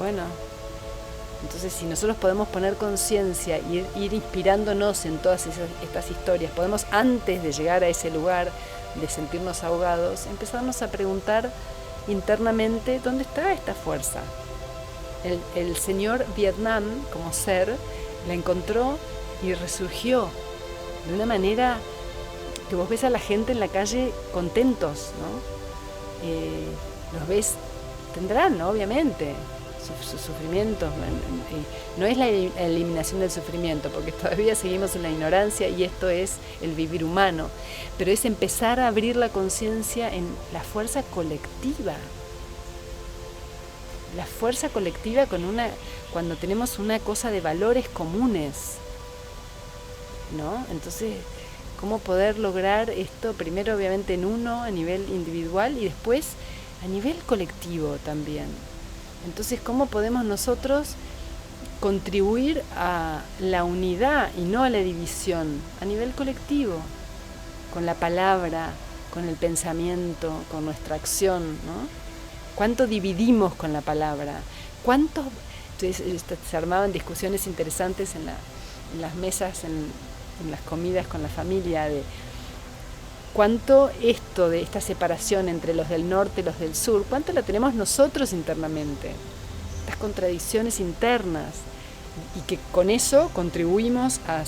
Bueno, entonces si nosotros podemos poner conciencia y ir inspirándonos en todas estas historias, podemos, antes de llegar a ese lugar de sentirnos ahogados, empezarnos a preguntar internamente dónde está esta fuerza. El señor Vietnam como ser la encontró y resurgió de una manera que vos ves a la gente en la calle contentos, ¿no? Los ves, tendrán, ¿no? Obviamente sus sufrimientos, no es la eliminación del sufrimiento, porque todavía seguimos en la ignorancia y esto es el vivir humano, pero es empezar a abrir la conciencia en la fuerza colectiva. La fuerza colectiva cuando tenemos una cosa de valores comunes, ¿no? Entonces, ¿cómo poder lograr esto? Primero, obviamente, en uno, a nivel individual, y después a nivel colectivo también. Entonces, ¿cómo podemos nosotros contribuir a la unidad y no a la división a nivel colectivo? Con la palabra, con el pensamiento, con nuestra acción, ¿no? ¿Cuánto dividimos con la palabra? Entonces se armaban discusiones interesantes en las mesas en las comidas con la familia, de cuánto esto de esta separación entre los del norte y los del sur, cuánto la tenemos nosotros internamente, estas contradicciones internas, y que con eso contribuimos a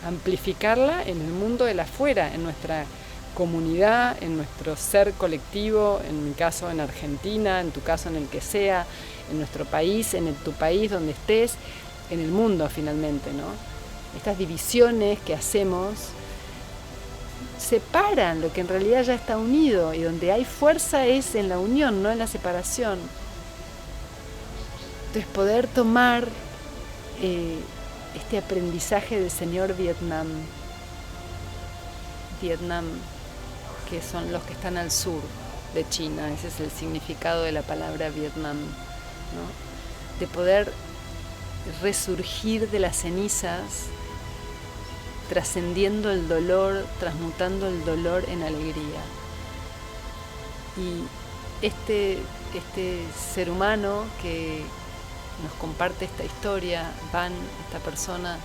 amplificarla en el mundo del afuera, en nuestra comunidad, en nuestro ser colectivo, en mi caso en Argentina, en tu caso en el que sea, en nuestro país, tu país donde estés, en el mundo finalmente, ¿no? Estas divisiones que hacemos separan lo que en realidad ya está unido, y donde hay fuerza es en la unión, no en la separación. Entonces poder tomar este aprendizaje del señor Vietnam, que son los que están al sur de China, ese es el significado de la palabra Vietnam, ¿no? De poder resurgir de las cenizas, trascendiendo el dolor, transmutando el dolor en alegría. Y este ser humano que nos comparte esta historia, Van, esta persona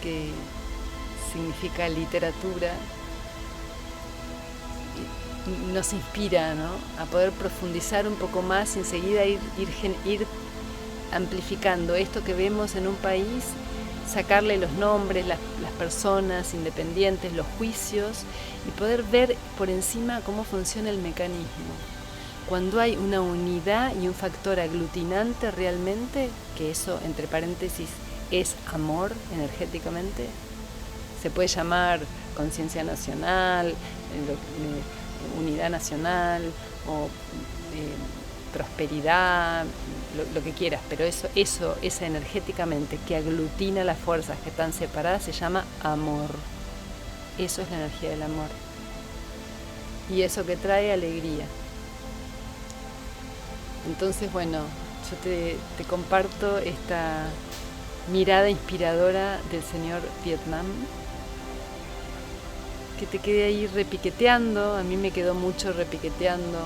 que significa literatura, nos inspira, ¿no?, a poder profundizar un poco más y enseguida ir amplificando esto que vemos en un país, sacarle los nombres, las personas independientes, los juicios, y poder ver por encima cómo funciona el mecanismo. Cuando hay una unidad y un factor aglutinante realmente, que eso, entre paréntesis, es amor energéticamente, se puede llamar conciencia nacional, unidad nacional o prosperidad, lo que quieras, pero esa energéticamente que aglutina las fuerzas que están separadas se llama amor. Eso es la energía del amor. Y eso que trae alegría. Entonces, bueno, yo te comparto esta mirada inspiradora del señor Vietnam, que te quede ahí repiqueteando. A mí me quedó mucho repiqueteando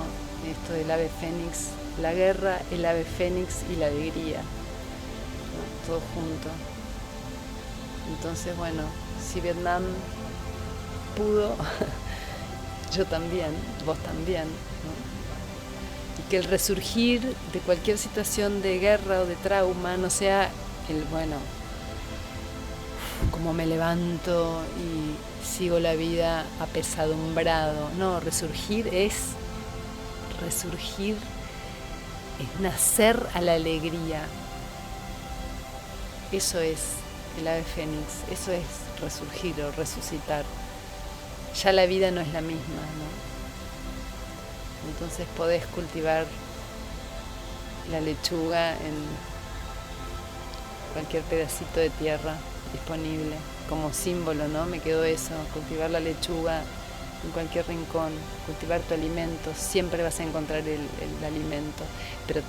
esto del ave fénix, la guerra, el ave fénix y la alegría, ¿no? Todo junto. Entonces, bueno, si Vietnam pudo, yo también, vos también, ¿no? Y que el resurgir de cualquier situación de guerra o de trauma no sea como me levanto y sigo la vida apesadumbrado. No, resurgir es nacer a la alegría. Eso es el ave fénix, eso es resurgir o resucitar. Ya la vida no es la misma, ¿no? Entonces podés cultivar la lechuga en cualquier pedacito de tierra disponible, como símbolo, ¿no? Me quedó eso, cultivar la lechuga en cualquier rincón, cultivar tu alimento, siempre vas a encontrar el alimento, pero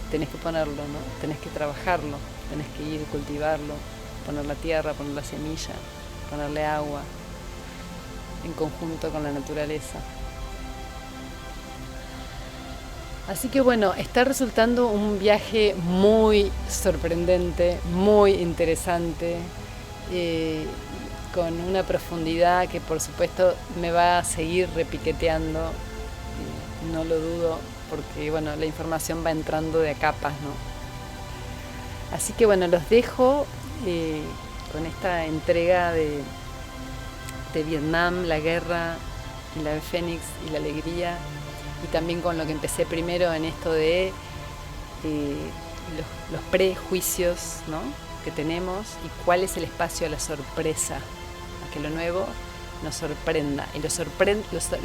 tenés que ponerlo, ¿no? Tenés que trabajarlo, tenés que ir a cultivarlo, poner la tierra, poner la semilla, ponerle agua, en conjunto con la naturaleza. Así que bueno, está resultando un viaje muy sorprendente, muy interesante, con una profundidad que por supuesto me va a seguir repiqueteando, no lo dudo, porque bueno, la información va entrando de a capas, ¿no? Así que bueno, los dejo con esta entrega de Vietnam, la guerra, y la fénix y la alegría, y también con lo que empecé primero en esto de los prejuicios, ¿no?, que tenemos, y cuál es el espacio a la sorpresa, a que lo nuevo nos sorprenda. Y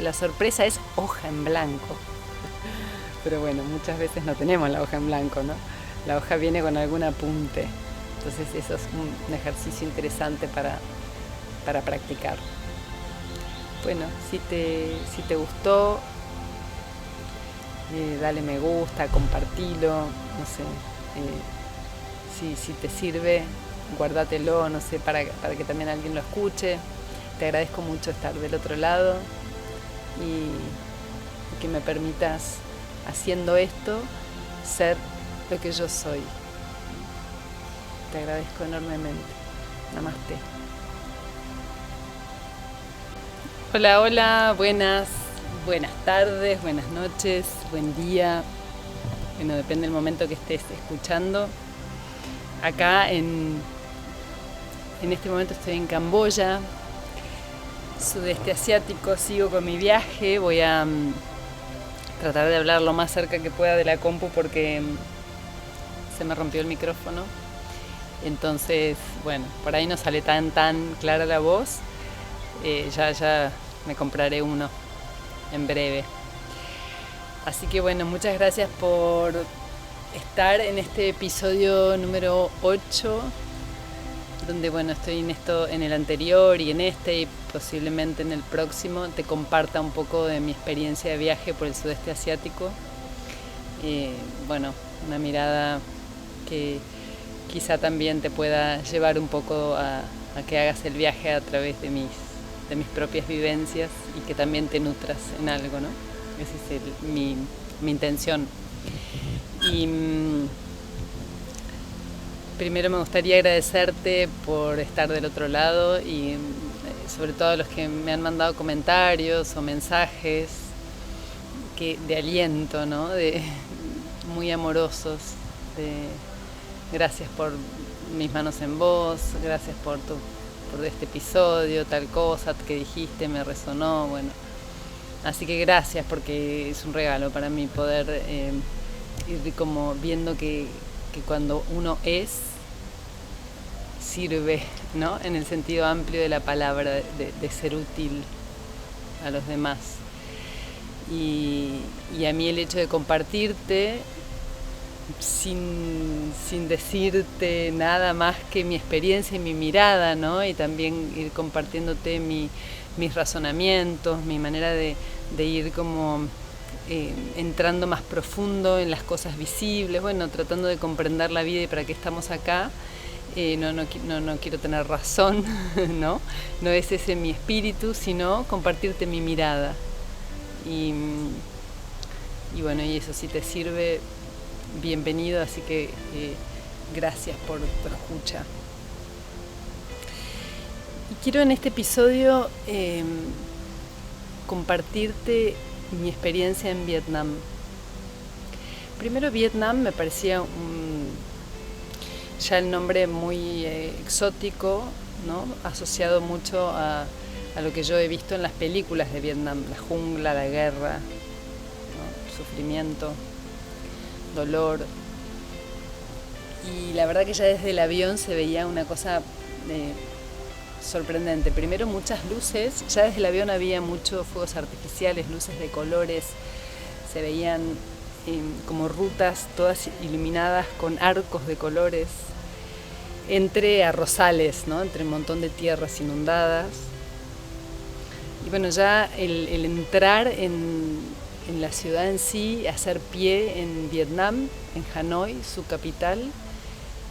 la sorpresa es hoja en blanco. Pero bueno, muchas veces no tenemos la hoja en blanco, ¿no? La hoja viene con algún apunte. Entonces eso es un ejercicio interesante para practicar. Bueno, si te gustó, dale me gusta, compartilo, no sé, si te sirve, guárdatelo, no sé, para que también alguien lo escuche. Te agradezco mucho estar del otro lado y que me permitas, haciendo esto, ser lo que yo soy. Te agradezco enormemente. Namaste. Hola, hola, buenas tardes, buenas noches, buen día. Bueno, depende del momento que estés escuchando. Acá en este momento estoy en Camboya, sudeste asiático, sigo con mi viaje. Voy a tratar de hablar lo más cerca que pueda de la compu porque se me rompió el micrófono. Entonces, bueno, por ahí no sale tan clara la voz. Ya me compraré uno en breve. Así que bueno, muchas gracias por estar en este episodio número 8, donde bueno, estoy en el anterior y en este y posiblemente en el próximo te comparta un poco de mi experiencia de viaje por el sudeste asiático. Bueno, una mirada que quizá también te pueda llevar un poco a que hagas el viaje a través de mis propias vivencias y que también te nutras en algo, ¿no? Esa es mi intención. Y primero me gustaría agradecerte por estar del otro lado y sobre todo a los que me han mandado comentarios o mensajes de aliento, ¿no? Muy amorosos. Gracias por mis manos en voz, gracias por este episodio, tal cosa que dijiste, me resonó, bueno. Así que gracias porque es un regalo para mí poder ir como viendo que cuando uno sirve, ¿no? En el sentido amplio de la palabra, de ser útil a los demás. Y a mí el hecho de compartirte sin decirte nada más que mi experiencia y mi mirada, ¿no? Y también ir compartiéndote mis razonamientos, mi manera de ir como entrando más profundo en las cosas visibles, bueno, tratando de comprender la vida y para qué estamos acá. No quiero tener razón, ¿no? No es ese mi espíritu, sino compartirte mi mirada. Y bueno, y eso, si te sirve, bienvenido, así que gracias por tu escucha. Y quiero en este episodio compartirte mi experiencia en Vietnam. Primero, Vietnam me parecía ya el nombre muy exótico, ¿no? Asociado mucho a lo que yo he visto en las películas de Vietnam, la jungla, la guerra, ¿no? Sufrimiento, dolor. Y la verdad que ya desde el avión se veía una cosa sorprendente. Primero, muchas luces, ya desde el avión había muchos fuegos artificiales, luces de colores, se veían como rutas todas iluminadas con arcos de colores, entre arrozales, ¿no? Entre un montón de tierras inundadas. Y bueno, ya el entrar en la ciudad en sí, hacer pie en Vietnam, en Hanoi, su capital,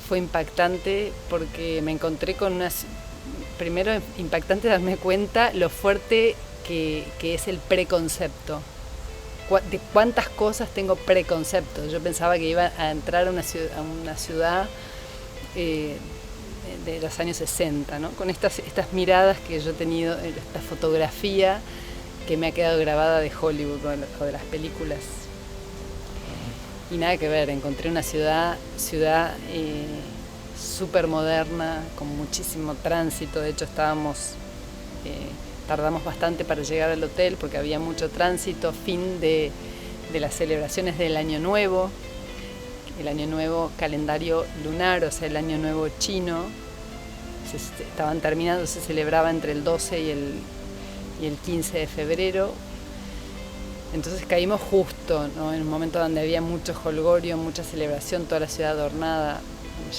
fue impactante porque me encontré con primero impactante darme cuenta lo fuerte que es el preconcepto. De cuántas cosas tengo preconceptos. Yo pensaba que iba a entrar a una ciudad de los años 60, ¿no? Con estas miradas que yo he tenido, esta fotografía que me ha quedado grabada de Hollywood o de las películas. Y nada que ver, encontré una ciudad súper moderna, con muchísimo tránsito. De hecho tardamos bastante para llegar al hotel porque había mucho tránsito, fin de las celebraciones del Año Nuevo, el Año Nuevo calendario lunar, o sea, el Año Nuevo chino. Estaban terminando, se celebraba entre el 12 y el 15 de febrero. Entonces caímos justo, ¿no? En un momento donde había mucho jolgorio, mucha celebración, toda la ciudad adornada.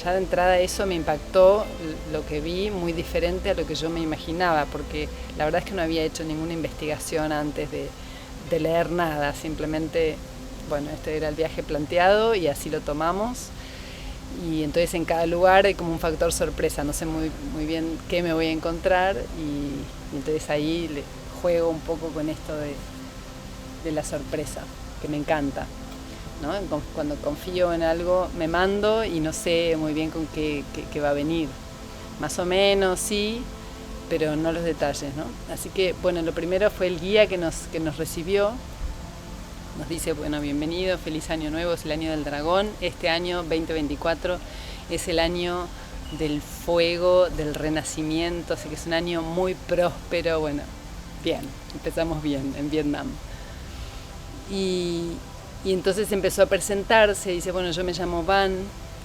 Ya de entrada eso me impactó, lo que vi, muy diferente a lo que yo me imaginaba, porque la verdad es que no había hecho ninguna investigación antes de leer nada, simplemente, bueno, este era el viaje planteado y así lo tomamos. Y entonces en cada lugar hay como un factor sorpresa, no sé muy bien qué me voy a encontrar y entonces ahí juego un poco con esto de la sorpresa, que me encanta, ¿no? Cuando confío en algo me mando y no sé muy bien con qué va a venir. más o menos, sí, pero no los detalles, ¿no? Así que, bueno, lo primero fue el guía que nos recibió. Nos dice, bueno, bienvenido, feliz año nuevo, es el año del dragón. Este año 2024 es el año del fuego, del renacimiento, así que es un año muy próspero. Bueno, bien, empezamos bien en Vietnam. Y entonces empezó a presentarse, dice, bueno, yo me llamo Van,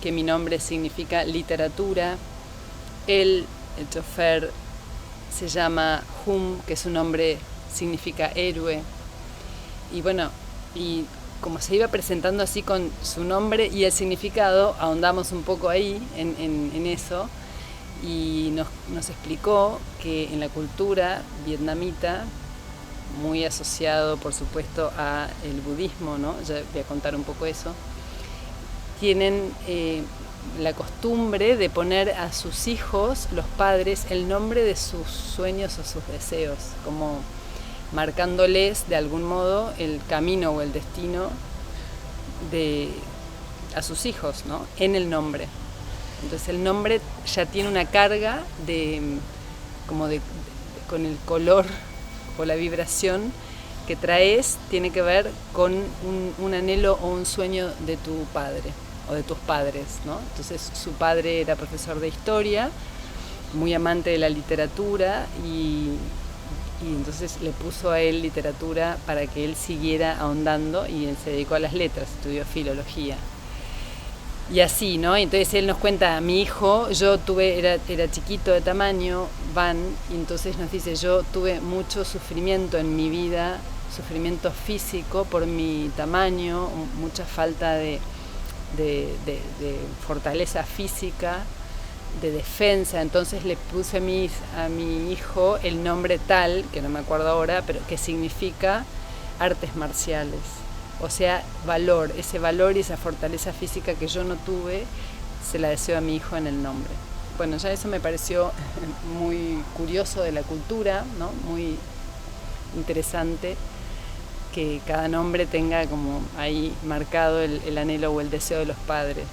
que mi nombre significa literatura. Él, el chofer, se llama Hum, que su nombre significa héroe. Y bueno, y como se iba presentando así con su nombre y el significado, ahondamos un poco ahí en eso y nos explicó que en la cultura vietnamita, muy asociado por supuesto a el budismo, ¿no? Ya voy a contar un poco eso, tienen la costumbre de poner a sus hijos, los padres, el nombre de sus sueños o sus deseos, como marcándoles de algún modo el camino o el destino a sus hijos, ¿no? En el nombre. Entonces el nombre ya tiene una carga con el color o la vibración que traes, tiene que ver con un anhelo o un sueño de tu padre o de tus padres, ¿no? Entonces su padre era profesor de historia, muy amante de la literatura y entonces le puso a él literatura para que él siguiera ahondando y él se dedicó a las letras, estudió filología. Y así, ¿no? Entonces él nos cuenta, mi hijo, era chiquito de tamaño, Van, y entonces nos dice, yo tuve mucho sufrimiento en mi vida, sufrimiento físico por mi tamaño, mucha falta de fortaleza física, de defensa. Entonces le puse a mi hijo el nombre tal, que no me acuerdo ahora, pero que significa artes marciales. O sea, ese valor y esa fortaleza física que yo no tuve, se la deseo a mi hijo en el nombre. Bueno, ya eso me pareció muy curioso de la cultura, ¿no? Muy interesante que cada nombre tenga como ahí marcado el anhelo o el deseo de los padres,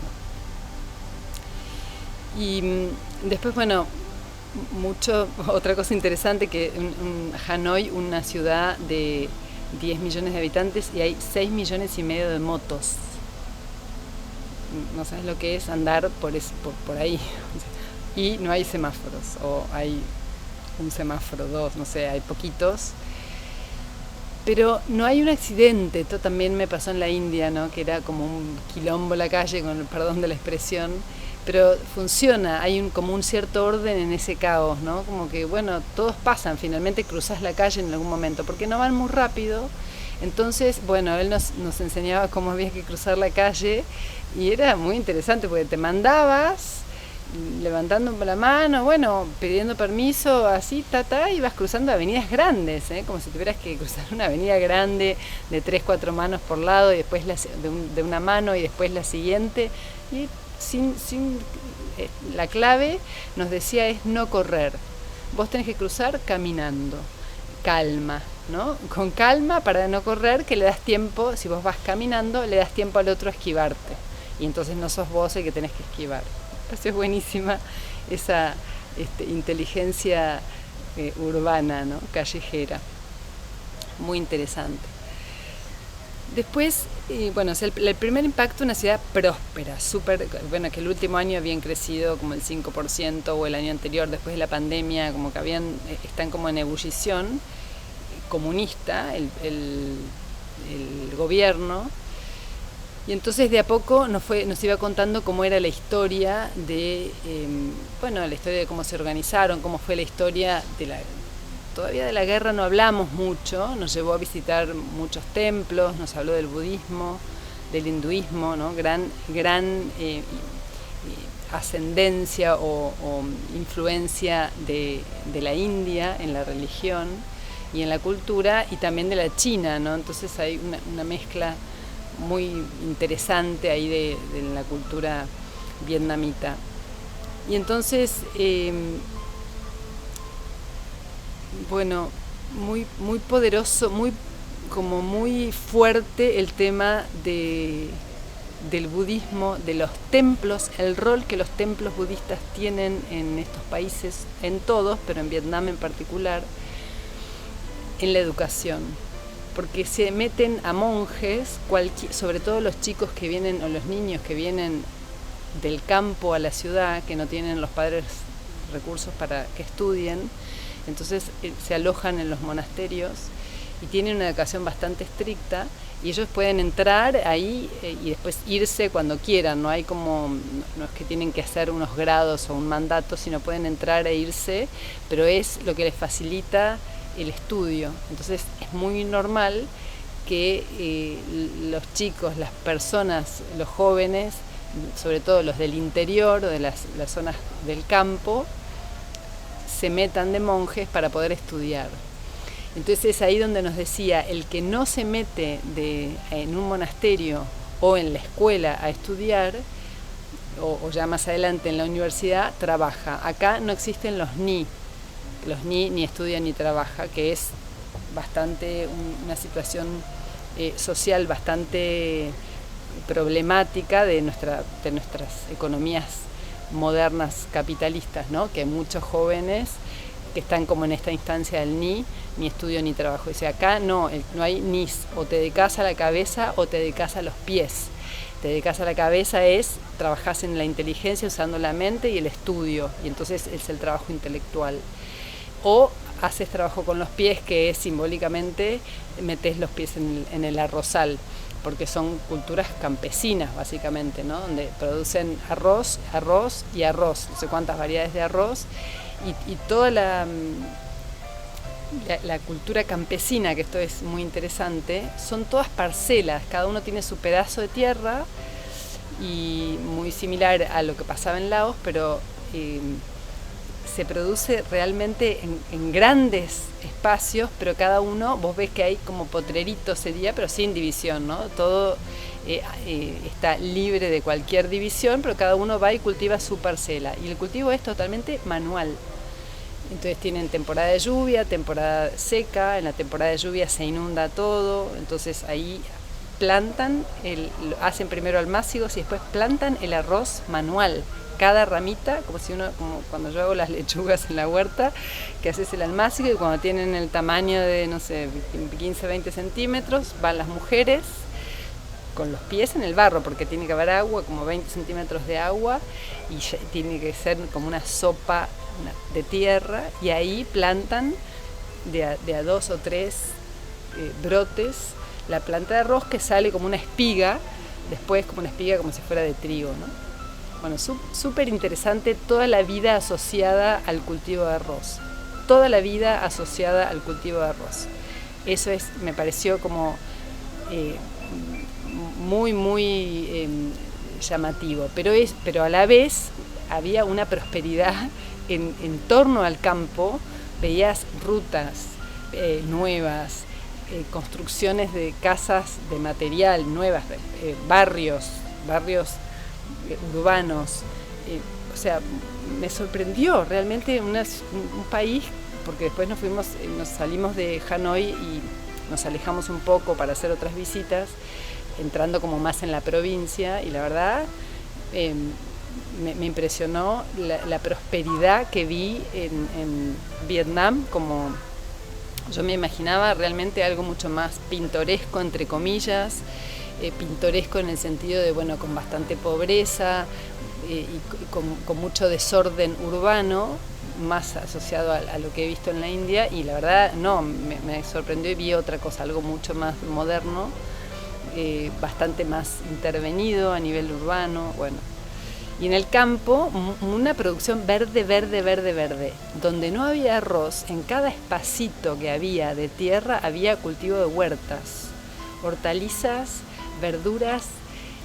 ¿no? Y después, bueno, otra cosa interesante, que Hanoi, una ciudad de 10 millones de habitantes y hay 6 millones y medio de motos. No sabes lo que es andar por ahí. Y no hay semáforos, o hay un semáforo, dos, no sé, hay poquitos. Pero no hay un accidente. Esto también me pasó en la India, ¿no? Que era como un quilombo la calle, con el perdón de la expresión. Pero funciona, hay como un cierto orden en ese caos, ¿no? Como que, bueno, todos pasan, finalmente cruzas la calle en algún momento, porque no van muy rápido. Entonces, bueno, él nos enseñaba cómo había que cruzar la calle y era muy interesante, porque te mandabas levantando la mano, bueno, pidiendo permiso, así, y vas cruzando avenidas grandes, como si tuvieras que cruzar una avenida grande de 3, 4 manos por lado y después de una mano y después la siguiente. Y la clave, nos decía, es no correr. Vos tenés que cruzar caminando, calma, ¿no? Con calma para no correr, que le das tiempo, si vos vas caminando, le das tiempo al otro a esquivarte. Y entonces no sos vos el que tenés que esquivar. Eso es buenísima, esa inteligencia urbana, ¿no? Callejera. Muy interesante. Después, bueno, el primer impacto, una ciudad próspera, bueno, que el último año habían crecido como el 5%, o el año anterior, después de la pandemia, como que están como en ebullición comunista, el gobierno. Y entonces de a poco nos iba contando cómo era la historia la historia de cómo se organizaron, cómo fue la historia todavía de la guerra no hablamos mucho, nos llevó a visitar muchos templos, nos habló del budismo, del hinduismo, ¿no? Gran ascendencia o influencia de la India en la religión y en la cultura, y también de la China, ¿no? Entonces hay una mezcla muy interesante ahí de la cultura vietnamita. Y entonces, bueno, muy poderoso, muy fuerte el tema de del budismo, de los templos, el rol que los templos budistas tienen en estos países, en todos, pero en Vietnam en particular, en la educación. Porque se meten a monjes, sobre todo los chicos que vienen, o los niños que vienen del campo a la ciudad, que no tienen los padres recursos para que estudien, entonces se alojan en los monasterios y tienen una educación bastante estricta, y ellos pueden entrar ahí y después irse cuando quieran. No hay como, no es que tienen que hacer unos grados o un mandato, sino pueden entrar e irse, pero es lo que les facilita el estudio. Entonces es muy normal que los chicos, las personas, los jóvenes, sobre todo los del interior o de las zonas del campo, se metan de monjes para poder estudiar. Entonces es ahí donde nos decía, el que no se mete en un monasterio o en la escuela a estudiar, o ya más adelante en la universidad, trabaja. Acá no existen los ni estudia ni trabaja, que es bastante una situación social bastante problemática de nuestras economías modernas capitalistas, ¿no? Que hay muchos jóvenes que están como en esta instancia del ni estudio ni trabajo. Dice, acá no hay ni, o te dedicas a la cabeza o te dedicas a los pies. Te dedicas a la cabeza trabajás en la inteligencia usando la mente y el estudio, y entonces es el trabajo intelectual. O haces trabajo con los pies, que es simbólicamente metes los pies en el arrozal, porque son culturas campesinas básicamente, ¿no? Donde producen arroz y arroz, no sé cuántas variedades de arroz, y toda la cultura campesina, que esto es muy interesante, son todas parcelas, cada uno tiene su pedazo de tierra, y muy similar a lo que pasaba en Laos, pero se produce realmente en grandes espacios, pero cada uno, vos ves que hay como potreritos sería, pero sin división, ¿no? Todo está libre de cualquier división, pero cada uno va y cultiva su parcela, y el cultivo es totalmente manual. Entonces tienen temporada de lluvia, temporada seca. En la temporada de lluvia se inunda todo, entonces ahí plantan, hacen primero almácigos y después plantan el arroz manual. Cada ramita, como cuando yo hago las lechugas en la huerta, que haces el almácigo, y cuando tienen el tamaño de, no sé, 15, 20 centímetros, van las mujeres con los pies en el barro, porque tiene que haber agua, como 20 centímetros de agua, y tiene que ser como una sopa de tierra, y ahí plantan de a 2 o 3 brotes la planta de arroz, que sale como una espiga, después como una espiga como si fuera de trigo, ¿no? Bueno, súper interesante toda la vida asociada al cultivo de arroz. Toda la vida asociada al cultivo de arroz. Eso me pareció como muy llamativo. Pero a la vez había una prosperidad en torno al campo. Veías rutas nuevas, construcciones de casas de material nuevas, barrios urbanos, o sea, me sorprendió realmente un país, porque después nos salimos de Hanoi y nos alejamos un poco para hacer otras visitas, entrando como más en la provincia, y la verdad me impresionó la prosperidad que vi en Vietnam. Como yo me imaginaba realmente algo mucho más pintoresco, entre comillas, pintoresco en el sentido de, bueno, con bastante pobreza y con mucho desorden urbano, más asociado a lo que he visto en la India, y la verdad no, me sorprendió y vi otra cosa, algo mucho más moderno, bastante más intervenido a nivel urbano, bueno. Y en el campo, una producción verde, donde no había arroz, en cada espacito que había de tierra había cultivo de huertas, hortalizas, verduras,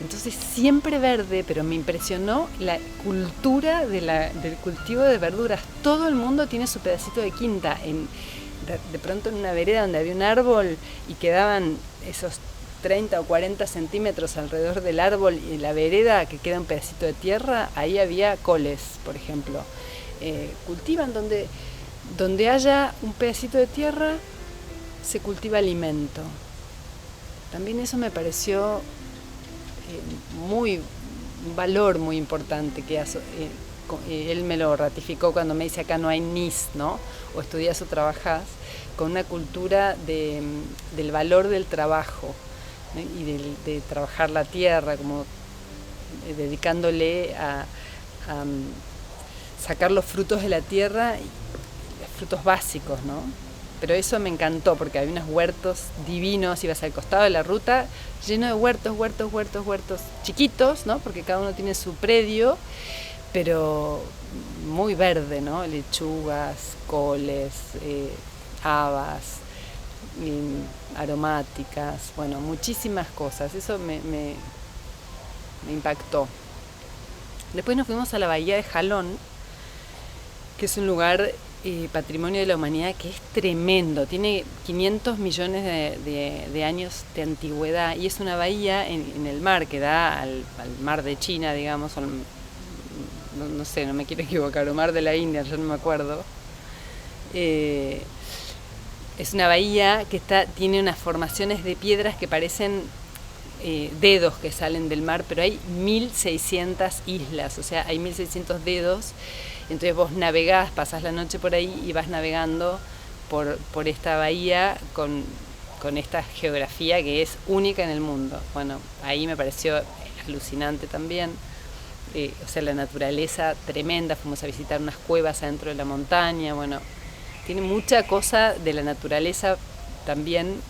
entonces siempre verde, pero me impresionó la cultura del cultivo de verduras. Todo el mundo tiene su pedacito de quinta, de pronto en una vereda donde había un árbol y quedaban esos 30 o 40 centímetros alrededor del árbol y la vereda que queda un pedacito de tierra, ahí había coles, por ejemplo. Cultivan donde haya un pedacito de tierra, se cultiva alimento. También eso me pareció un valor muy importante que él me lo ratificó cuando me dice acá no hay NIS, ¿no? O estudias o trabajás, con una cultura del valor del trabajo, ¿no? Y de trabajar la tierra, como dedicándole a sacar los frutos de la tierra, frutos básicos, ¿no? Pero eso me encantó porque había unos huertos divinos, ibas al costado de la ruta, lleno de huertos chiquitos, ¿no? Porque cada uno tiene su predio, pero muy verde, ¿no? Lechugas, coles, habas, aromáticas, bueno, muchísimas cosas. Eso me impactó. Después nos fuimos a la bahía de Jalón, que es un lugar patrimonio de la humanidad que es tremendo, tiene 500 millones de años de antigüedad y es una bahía en el mar que da al mar de China, digamos, no sé, no me quiero equivocar, o mar de la India, yo no me acuerdo. Es una bahía que tiene unas formaciones de piedras que parecen dedos que salen del mar, pero hay 1600 islas, o sea, hay 1600 dedos. Entonces vos navegás, pasás la noche por ahí y vas navegando por esta bahía con esta geografía que es única en el mundo. Bueno, ahí me pareció alucinante también. O sea, la naturaleza tremenda, fuimos a visitar unas cuevas adentro de la montaña. Bueno, tiene mucha cosa de la naturaleza también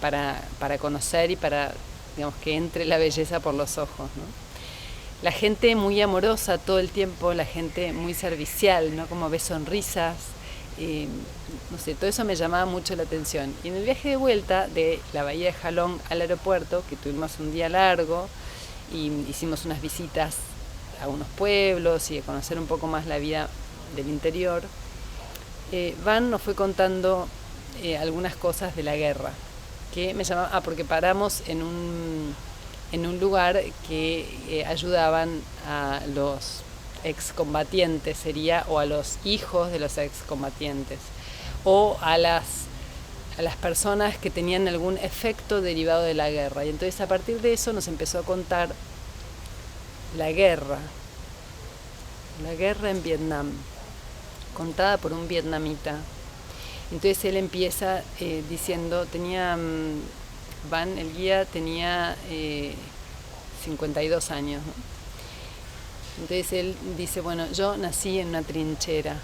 para conocer y para, digamos, que entre la belleza por los ojos, ¿no? La gente muy amorosa todo el tiempo, la gente muy servicial, ¿no? Como ves sonrisas, no sé, todo eso me llamaba mucho la atención. Y en el viaje de vuelta de la bahía de Jalón al aeropuerto, que tuvimos un día largo, y hicimos unas visitas a unos pueblos y a conocer un poco más la vida del interior, Van nos fue contando algunas cosas de la guerra, que me llamaban, porque paramos en un lugar que ayudaban a los excombatientes, sería, o a los hijos de los excombatientes, o a las personas que tenían algún efecto derivado de la guerra. Y entonces a partir de eso nos empezó a contar la guerra en Vietnam, contada por un vietnamita. Entonces él empieza diciendo, Van, el guía, tenía 52 años, ¿no? Entonces él dice, bueno, yo nací en una trinchera.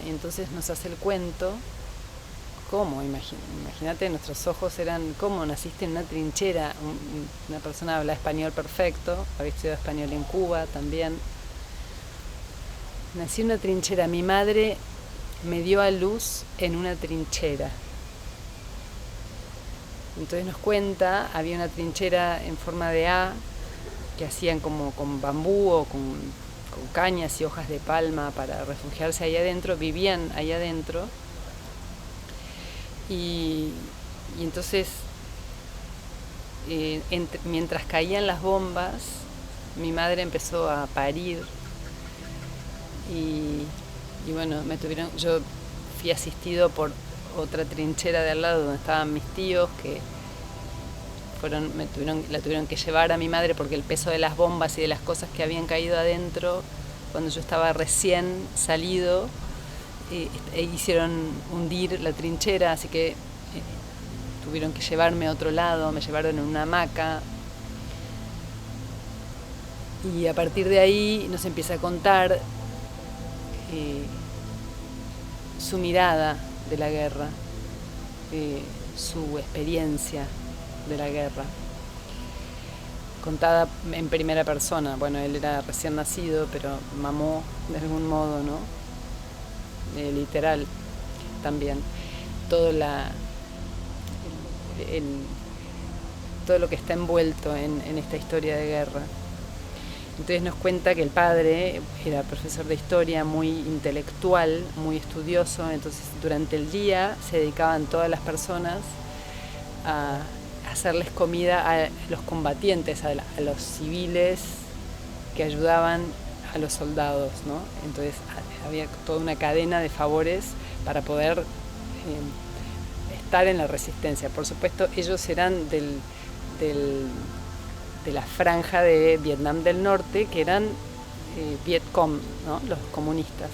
Y entonces nos hace el cuento. ¿Cómo? Imagínate, nuestros ojos eran, ¿cómo naciste en una trinchera? Una persona habla español perfecto, había estudiado español en Cuba también. Nací en una trinchera, mi madre me dio a luz en una trinchera. Entonces nos cuenta, había una trinchera en forma de A que hacían como con bambú o con cañas y hojas de palma para refugiarse ahí adentro, vivían ahí adentro. Y entonces, mientras caían las bombas, mi madre empezó a parir y bueno, yo fui asistido por otra trinchera de al lado donde estaban mis tíos que la tuvieron que llevar a mi madre porque el peso de las bombas y de las cosas que habían caído adentro cuando yo estaba recién salido hicieron hundir la trinchera, así que tuvieron que llevarme a otro lado, me llevaron en una hamaca y a partir de ahí nos empieza a contar su mirada de la guerra, su experiencia de la guerra, contada en primera persona. Bueno, él era recién nacido, pero mamó de algún modo, ¿no? Literal también. Todo lo que está envuelto en esta historia de guerra. Entonces nos cuenta que el padre era profesor de historia, muy intelectual, muy estudioso. Entonces durante el día se dedicaban todas las personas a hacerles comida a los combatientes, a los civiles que ayudaban a los soldados, ¿no? Entonces había toda una cadena de favores para poder estar en la resistencia. Por supuesto, ellos eran de la franja de Vietnam del Norte, que eran Vietcong, ¿no? Los comunistas,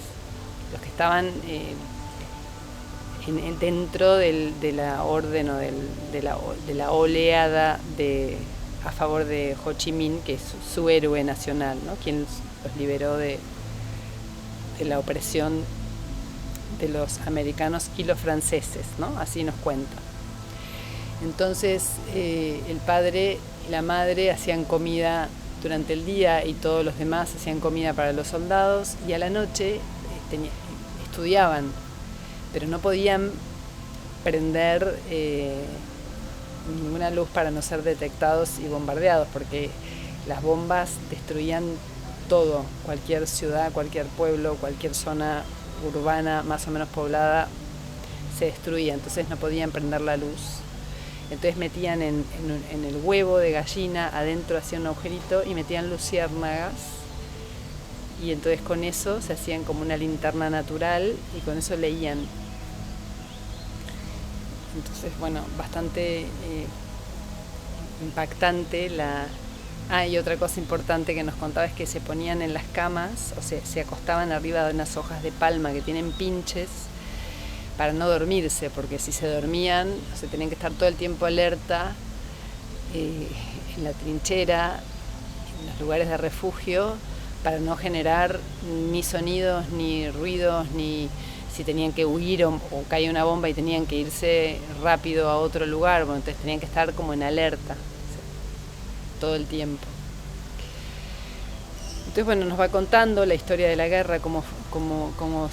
los que estaban dentro de la orden o de la oleada a favor de Ho Chi Minh, que es su héroe nacional, ¿no? Quien los liberó de la opresión de los americanos y los franceses, ¿no? Así nos cuenta. Entonces el padre y la madre hacían comida durante el día y todos los demás hacían comida para los soldados, y a la noche estudiaban, pero no podían prender ninguna luz para no ser detectados y bombardeados, porque las bombas destruían todo, cualquier ciudad, cualquier pueblo, cualquier zona urbana más o menos poblada se destruía, entonces no podían prender la luz. Entonces metían en el huevo de gallina, adentro hacían un agujerito y metían luciérnagas, y entonces con eso se hacían como una linterna natural y con eso leían. Entonces, bueno, bastante impactante y otra cosa importante que nos contaba es que se ponían en las camas, o sea, se acostaban arriba de unas hojas de palma que tienen pinches para no dormirse, porque si se dormían, o sea, tenían que estar todo el tiempo alerta en la trinchera, en los lugares de refugio, para no generar ni sonidos, ni ruidos, ni si tenían que huir o caía una bomba y tenían que irse rápido a otro lugar, bueno, entonces tenían que estar como en alerta, o sea, todo el tiempo. Entonces, bueno, nos va contando la historia de la guerra, cómo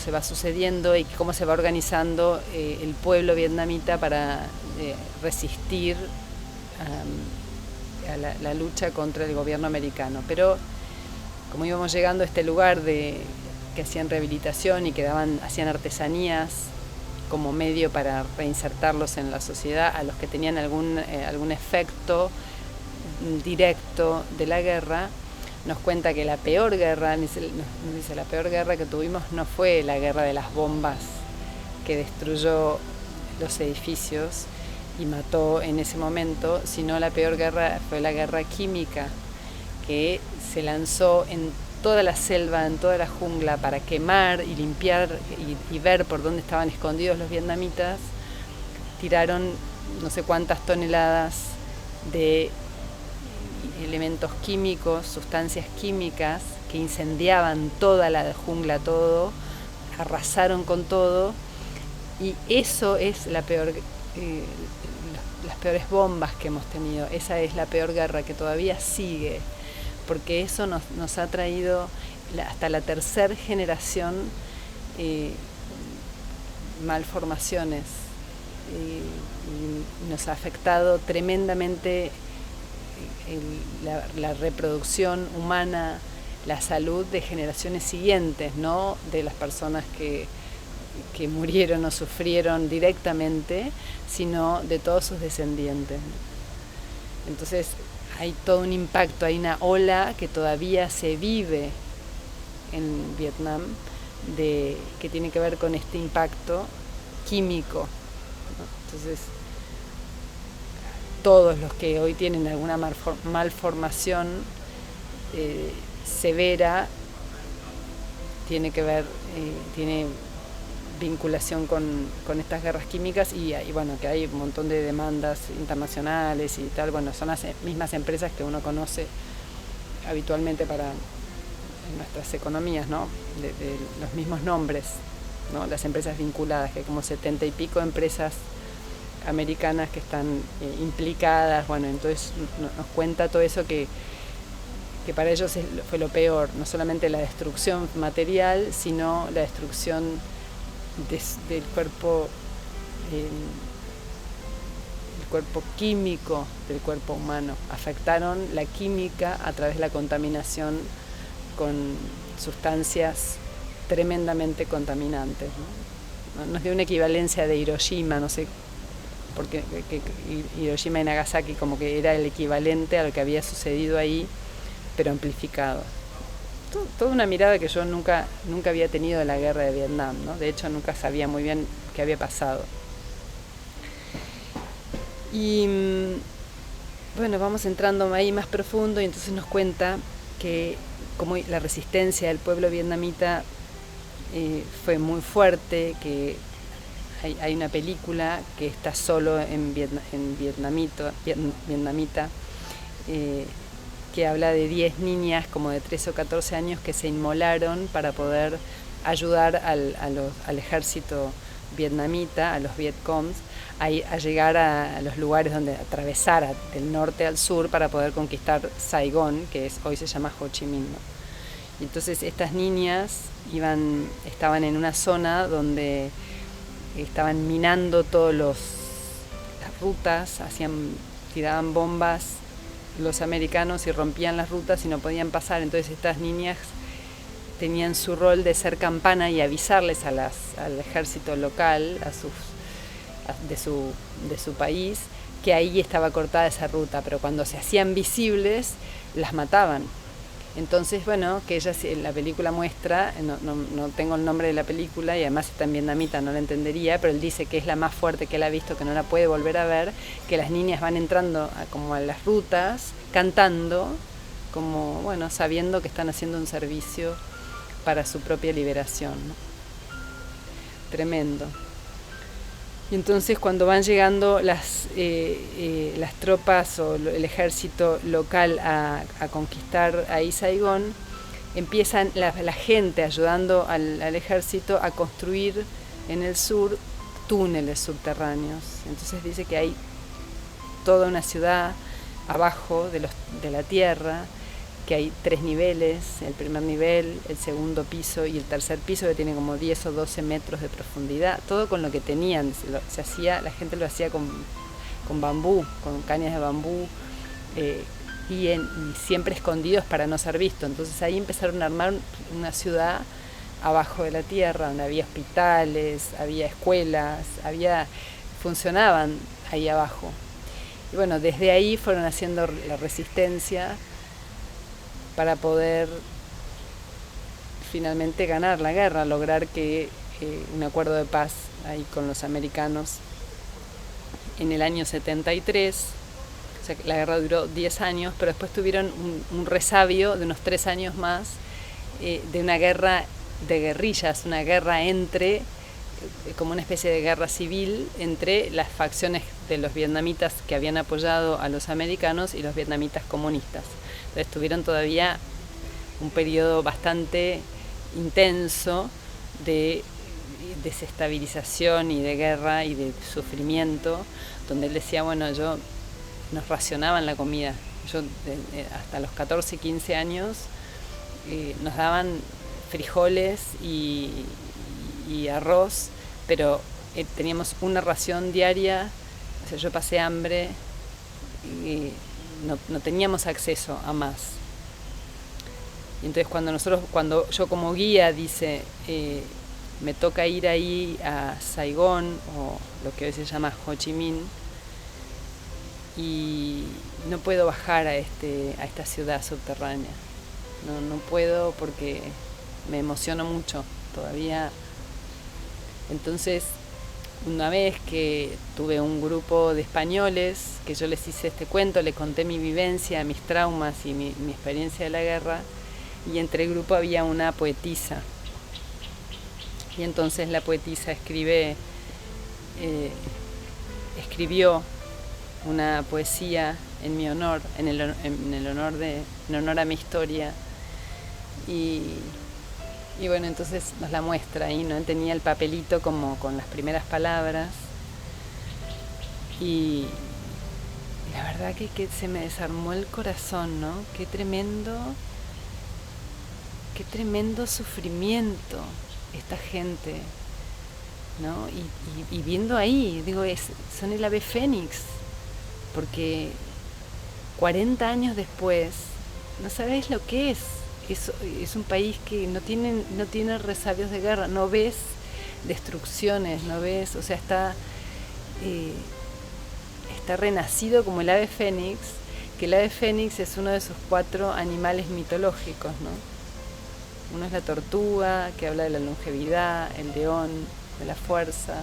se va sucediendo y cómo se va organizando el pueblo vietnamita para resistir a la lucha contra el gobierno americano. Pero como íbamos llegando a este lugar que hacían rehabilitación y hacían artesanías como medio para reinsertarlos en la sociedad, a los que tenían algún efecto directo de la guerra, nos cuenta que la peor guerra, nos dice, la peor guerra que tuvimos no fue la guerra de las bombas que destruyó los edificios y mató en ese momento, sino la peor guerra fue la guerra química, que se lanzó en toda la selva, en toda la jungla, para quemar y limpiar y ver por dónde estaban escondidos los vietnamitas. Tiraron no sé cuántas toneladas de elementos químicos, sustancias químicas que incendiaban toda la jungla, todo, arrasaron con todo, y eso es las peores bombas que hemos tenido. Esa es la peor guerra que todavía sigue, porque eso nos ha traído hasta la tercera generación malformaciones, y nos ha afectado tremendamente la reproducción humana, la salud de generaciones siguientes, no de las personas que murieron o sufrieron directamente, sino de todos sus descendientes. Entonces hay todo un impacto, hay una ola que todavía se vive en Vietnam que tiene que ver con este impacto químico, ¿no? Entonces todos los que hoy tienen alguna malformación severa tiene vinculación con estas guerras químicas, y bueno, que hay un montón de demandas internacionales y tal. Bueno, son las mismas empresas que uno conoce habitualmente para nuestras economías, ¿no? De los mismos nombres, ¿no? Las empresas vinculadas, que hay como 70 y pico empresas americanas que están implicadas. Bueno, entonces nos cuenta todo eso que para ellos fue lo peor, no solamente la destrucción material, sino la destrucción del cuerpo, el cuerpo químico del cuerpo humano. Afectaron la química a través de la contaminación con sustancias tremendamente contaminantes, ¿no? Nos dio una equivalencia de Hiroshima, no sé, porque Hiroshima y Nagasaki como que era el equivalente a lo que había sucedido ahí, pero amplificado. Toda una mirada que yo nunca había tenido de la guerra de Vietnam, ¿no? De hecho, nunca sabía muy bien qué había pasado. Y bueno, vamos entrando ahí más profundo y entonces nos cuenta que como la resistencia del pueblo vietnamita fue muy fuerte, que hay una película que está solo en vietnamita, que habla de 10 niñas como de 13 o 14 años que se inmolaron para poder ayudar al ejército vietnamita, a los Vietcongs, a llegar a los lugares donde atravesar del norte al sur para poder conquistar Saigón, que hoy se llama Ho Chi Minh, ¿no? Y entonces estas niñas estaban en una zona donde estaban minando las rutas, tiraban bombas los americanos y rompían las rutas y no podían pasar. Entonces estas niñas tenían su rol de ser campana y avisarles al ejército local, de su país, que ahí estaba cortada esa ruta, pero cuando se hacían visibles las mataban. Entonces, bueno, que ella en la película muestra, no tengo el nombre de la película y además está en vietnamita, no la entendería, pero él dice que es la más fuerte que él ha visto, que no la puede volver a ver, que las niñas van entrando como a las rutas, cantando, como, bueno, sabiendo que están haciendo un servicio para su propia liberación, ¿no? Tremendo. Y entonces cuando van llegando las tropas o el ejército local a conquistar ahí Saigón, empiezan la gente ayudando al ejército a construir en el sur túneles subterráneos. Entonces dice que hay toda una ciudad abajo de la tierra, que hay 3 niveles, el primer nivel, el segundo piso y el tercer piso, que tiene como 10 o 12 metros de profundidad, todo con lo que tenían. La gente lo hacía con bambú, con cañas de bambú, y siempre escondidos para no ser vistos. Entonces ahí empezaron a armar una ciudad abajo de la tierra, donde había hospitales, había escuelas, funcionaban ahí abajo. Y bueno, desde ahí fueron haciendo la resistencia para poder finalmente ganar la guerra, lograr que un acuerdo de paz ahí con los americanos en el año 73. O sea, la guerra duró 10 años, pero después tuvieron un resabio de unos 3 años más, de una guerra de guerrillas, una guerra como una especie de guerra civil entre las facciones de los vietnamitas que habían apoyado a los americanos y los vietnamitas comunistas. Entonces tuvieron todavía un periodo bastante intenso de desestabilización y de guerra y de sufrimiento, donde él decía, bueno, nos racionaban la comida. Hasta los 14, 15 años nos daban frijoles y arroz, pero teníamos una ración diaria. O sea, yo pasé hambre y no teníamos acceso a más. Y entonces cuando yo como guía dice, me toca ir ahí a Saigón, o lo que hoy se llama Ho Chi Minh, y no puedo bajar a esta ciudad subterránea. No puedo porque me emociono mucho todavía. Entonces, una vez que tuve un grupo de españoles, que yo les hice este cuento, les conté mi vivencia, mis traumas y mi experiencia de la guerra, y entre el grupo había una poetisa. Y entonces la poetisa escribió una poesía en mi honor, en honor a mi historia. Y bueno, entonces nos la muestra ahí, ¿no? Tenía el papelito como con las primeras palabras. Y la verdad que se me desarmó el corazón, ¿no? Qué tremendo sufrimiento esta gente, ¿no? Y viendo ahí, digo, son el ave fénix, porque 40 años después, no sabéis lo que es. Es un país que no tiene resabios de guerra, no ves destrucciones, no ves, o sea, está renacido como el ave fénix, que el ave fénix es uno de esos 4 animales mitológicos, ¿no? Uno es la tortuga, que habla de la longevidad, el león, de la fuerza,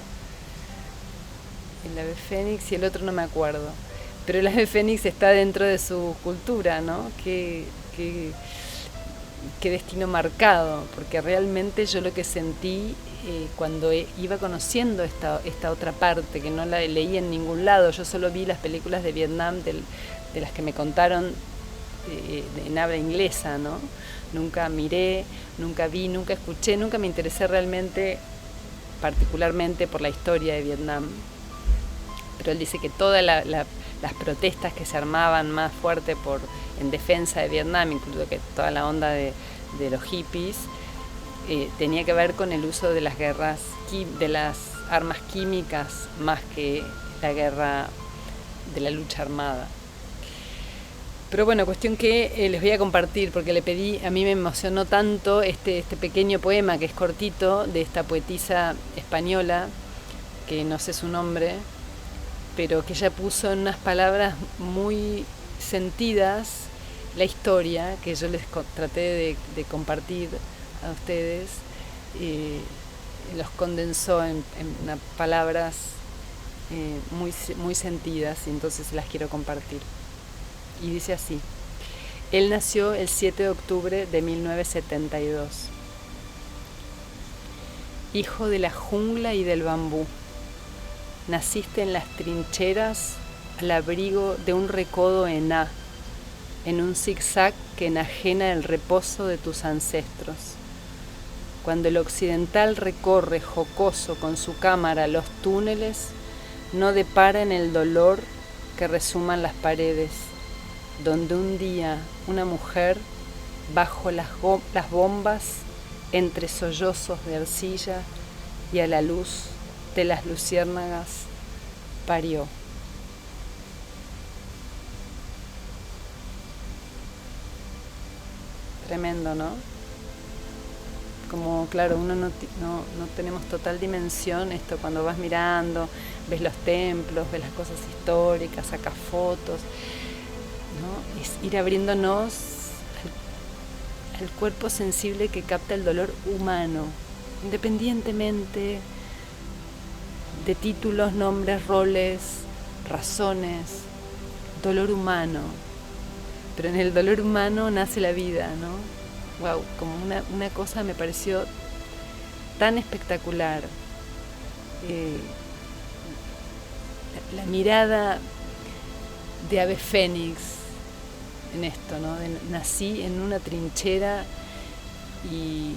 el ave fénix y el otro no me acuerdo. Pero el ave fénix está dentro de su cultura, ¿no? Qué destino marcado, porque realmente yo lo que sentí cuando iba conociendo esta otra parte, que no la leí en ningún lado, yo solo vi las películas de Vietnam de las que me contaron en habla inglesa, ¿no? Nunca miré, nunca vi, nunca escuché, nunca me interesé realmente particularmente por la historia de Vietnam. Pero él dice que todas las protestas que se armaban más fuerte en defensa de Vietnam, incluso que toda la onda de los hippies, tenía que ver con el uso de las guerras, de las armas químicas, más que la guerra de la lucha armada. Pero bueno, cuestión que les voy a compartir, porque le pedí, a mí me emocionó tanto este pequeño poema, que es cortito, de esta poetisa española, que no sé su nombre, pero que ella puso en unas palabras muy sentidas la historia que yo les traté de compartir a ustedes, los condensó en unas palabras muy sentidas, y entonces las quiero compartir. Y dice así: él nació el 7 de octubre de 1972, hijo de la jungla y del bambú. Naciste en las trincheras al abrigo de un recodo ená, en un zigzag que enajena el reposo de tus ancestros. Cuando el occidental recorre jocoso con su cámara los túneles, no depara en el dolor que resuman las paredes, donde un día una mujer, bajo las bombas, entre sollozos de arcilla y a la luz de las luciérnagas, parió. Tremendo, ¿no? Como, claro, uno no tenemos total dimensión, esto cuando vas mirando, ves los templos, ves las cosas históricas, sacas fotos, ¿no? Es ir abriéndonos al cuerpo sensible que capta el dolor humano, independientemente de títulos, nombres, roles, razones, dolor humano. Pero en el dolor humano nace la vida, ¿no? Wow, como una cosa me pareció tan espectacular. La mirada de ave fénix en esto, ¿no? Nací en una trinchera y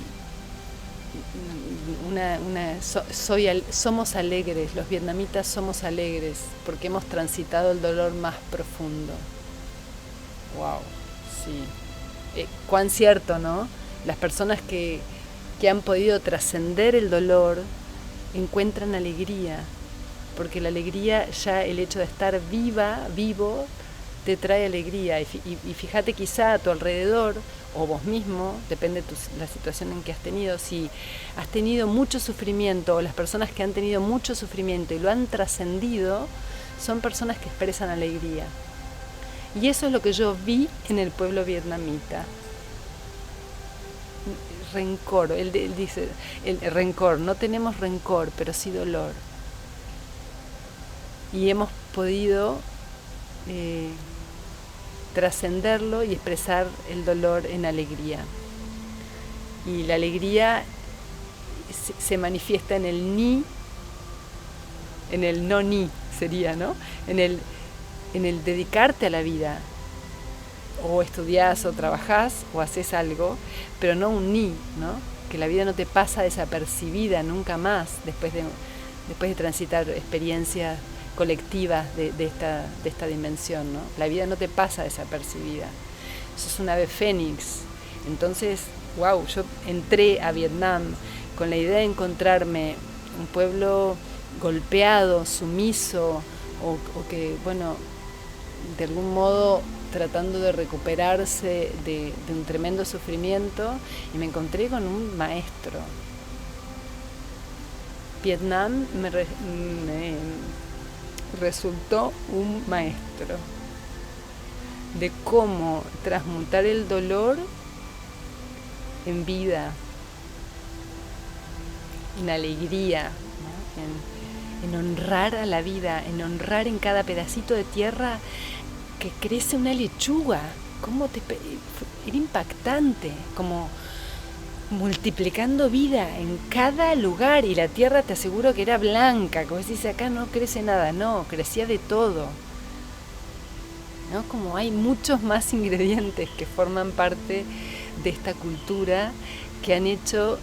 somos alegres, los vietnamitas somos alegres porque hemos transitado el dolor más profundo. Wow, sí. Cuán cierto, ¿no? Las personas que han podido trascender el dolor encuentran alegría, porque la alegría, ya el hecho de estar vivo, te trae alegría. Y fíjate quizá a tu alrededor, o vos mismo, depende de la situación en que has tenido, si has tenido mucho sufrimiento, o las personas que han tenido mucho sufrimiento y lo han trascendido, son personas que expresan alegría. Y eso es lo que yo vi en el pueblo vietnamita. Rencor, él dice, el rencor, no tenemos rencor, pero sí dolor. Y hemos podido trascenderlo y expresar el dolor en alegría. Y la alegría se manifiesta en el ni, en el no ni sería, ¿no? En el dedicarte a la vida. O estudiás o trabajás o haces algo, pero no un ni, ¿no? Que la vida no te pasa desapercibida nunca más después de transitar experiencias colectivas de esta dimensión, ¿no? La vida no te pasa desapercibida. Eso es un ave fénix. Entonces, wow, yo entré a Vietnam con la idea de encontrarme un pueblo golpeado, sumiso, o que, bueno, de algún modo tratando de recuperarse de un tremendo sufrimiento, y me encontré con un maestro. Vietnam me resultó un maestro de cómo transmutar el dolor en vida, en alegría, ¿no? en honrar a la vida, en honrar en cada pedacito de tierra que crece una lechuga. Era impactante, como multiplicando vida en cada lugar, y la tierra te aseguro que era blanca, como decís, acá no crece nada, no, crecía de todo, ¿no? Como hay muchos más ingredientes que forman parte de esta cultura que han hecho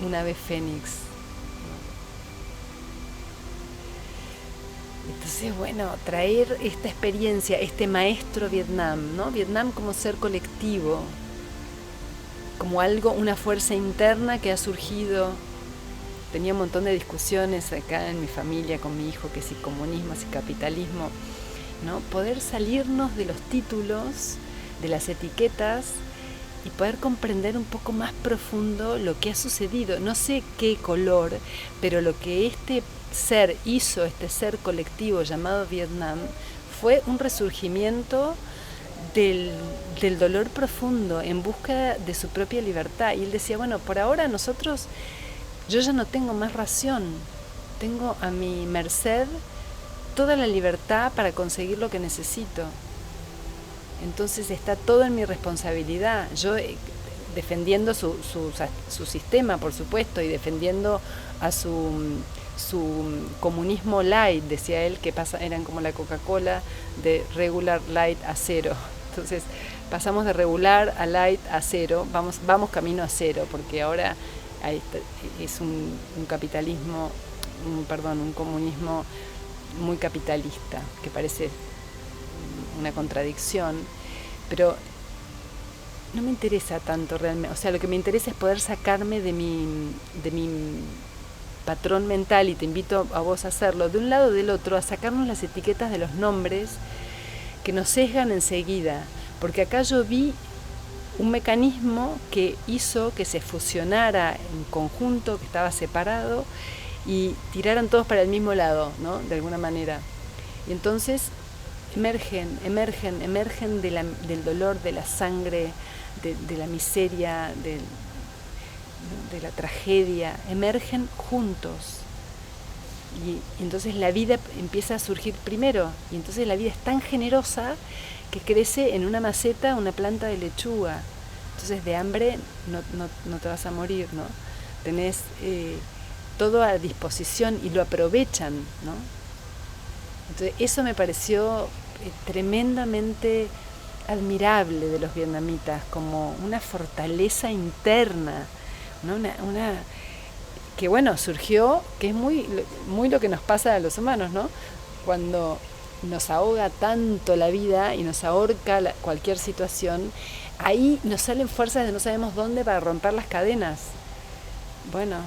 un ave fénix. Entonces, bueno, traer esta experiencia, este maestro Vietnam, ¿no? Vietnam como ser colectivo, como algo, una fuerza interna que ha surgido. Tenía un montón de discusiones acá en mi familia con mi hijo, que si comunismo, si capitalismo, ¿no? Poder salirnos de los títulos, de las etiquetas, y poder comprender un poco más profundo lo que ha sucedido. No sé qué color, pero lo que este ser hizo, este ser colectivo llamado Vietnam, fue un resurgimiento del dolor profundo en busca de su propia libertad. Y él decía, bueno, por ahora yo ya no tengo más ración, tengo a mi merced toda la libertad para conseguir lo que necesito. Entonces está todo en mi responsabilidad. Yo defendiendo su sistema, por supuesto, y defendiendo a su comunismo light, decía él, que eran como la Coca-Cola, de regular, light a cero. Entonces pasamos de regular a light a cero, vamos camino a cero, porque ahora es un capitalismo, un comunismo muy capitalista, que parece una contradicción, pero no me interesa tanto realmente. O sea, lo que me interesa es poder sacarme de mi patrón mental, y te invito a vos a hacerlo, de un lado o del otro, a sacarnos las etiquetas de los nombres que nos sesgan enseguida, porque acá yo vi un mecanismo que hizo que se fusionara en conjunto, que estaba separado, y tiraran todos para el mismo lado, ¿no? De alguna manera. Y entonces emergen del dolor, de la sangre, de la miseria, de la tragedia, emergen juntos. Y entonces la vida empieza a surgir primero, y entonces la vida es tan generosa que crece en una maceta una planta de lechuga. Entonces de hambre no te vas a morir, ¿no? Tenés todo a disposición y lo aprovechan, ¿no? Entonces eso me pareció tremendamente admirable de los vietnamitas, como una fortaleza interna, ¿no? Una que bueno, surgió, que es muy lo que nos pasa a los humanos, ¿no? Cuando nos ahoga tanto la vida y nos ahorca cualquier situación, ahí nos salen fuerzas de no sabemos dónde para romper las cadenas. Bueno,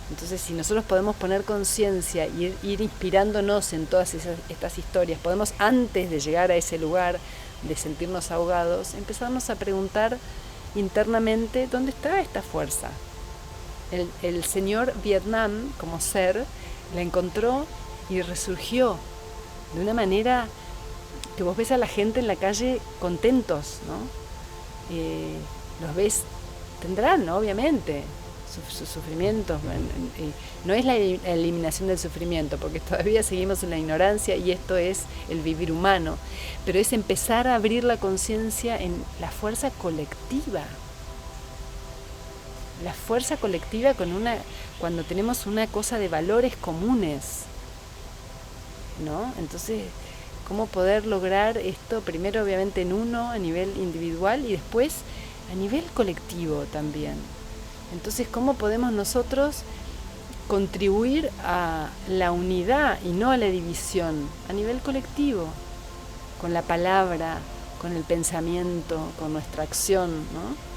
entonces si nosotros podemos poner conciencia y ir inspirándonos en todas estas historias, podemos, antes de llegar a ese lugar de sentirnos ahogados, empezarnos a preguntar internamente dónde está esta fuerza. El señor Vietnam, como ser, la encontró y resurgió de una manera que vos ves a la gente en la calle contentos, ¿no? Los ves, tendrán, ¿no? Obviamente, sus sufrimientos. No es la eliminación del sufrimiento, porque todavía seguimos en la ignorancia y esto es el vivir humano, pero es empezar a abrir la conciencia en la fuerza colectiva. La fuerza colectiva cuando tenemos una cosa de valores comunes, ¿no? Entonces, ¿cómo poder lograr esto? Primero, obviamente, en uno, a nivel individual, y después a nivel colectivo también. Entonces, ¿cómo podemos nosotros contribuir a la unidad y no a la división a nivel colectivo? Con la palabra, con el pensamiento, con nuestra acción, ¿no?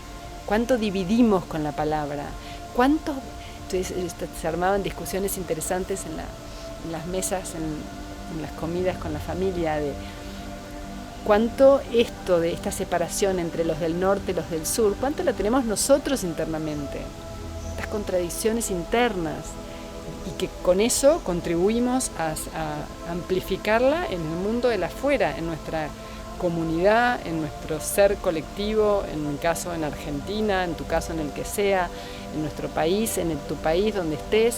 ¿Cuánto dividimos con la palabra? Entonces se armaban discusiones interesantes en las mesas, en las comidas con la familia, de cuánto esto de esta separación entre los del norte y los del sur, cuánto la tenemos nosotros internamente, estas contradicciones internas, y que con eso contribuimos a amplificarla en el mundo del afuera, en nuestra comunidad, en nuestro ser colectivo, en mi caso en Argentina, en tu caso en el que sea, en nuestro país, tu país donde estés,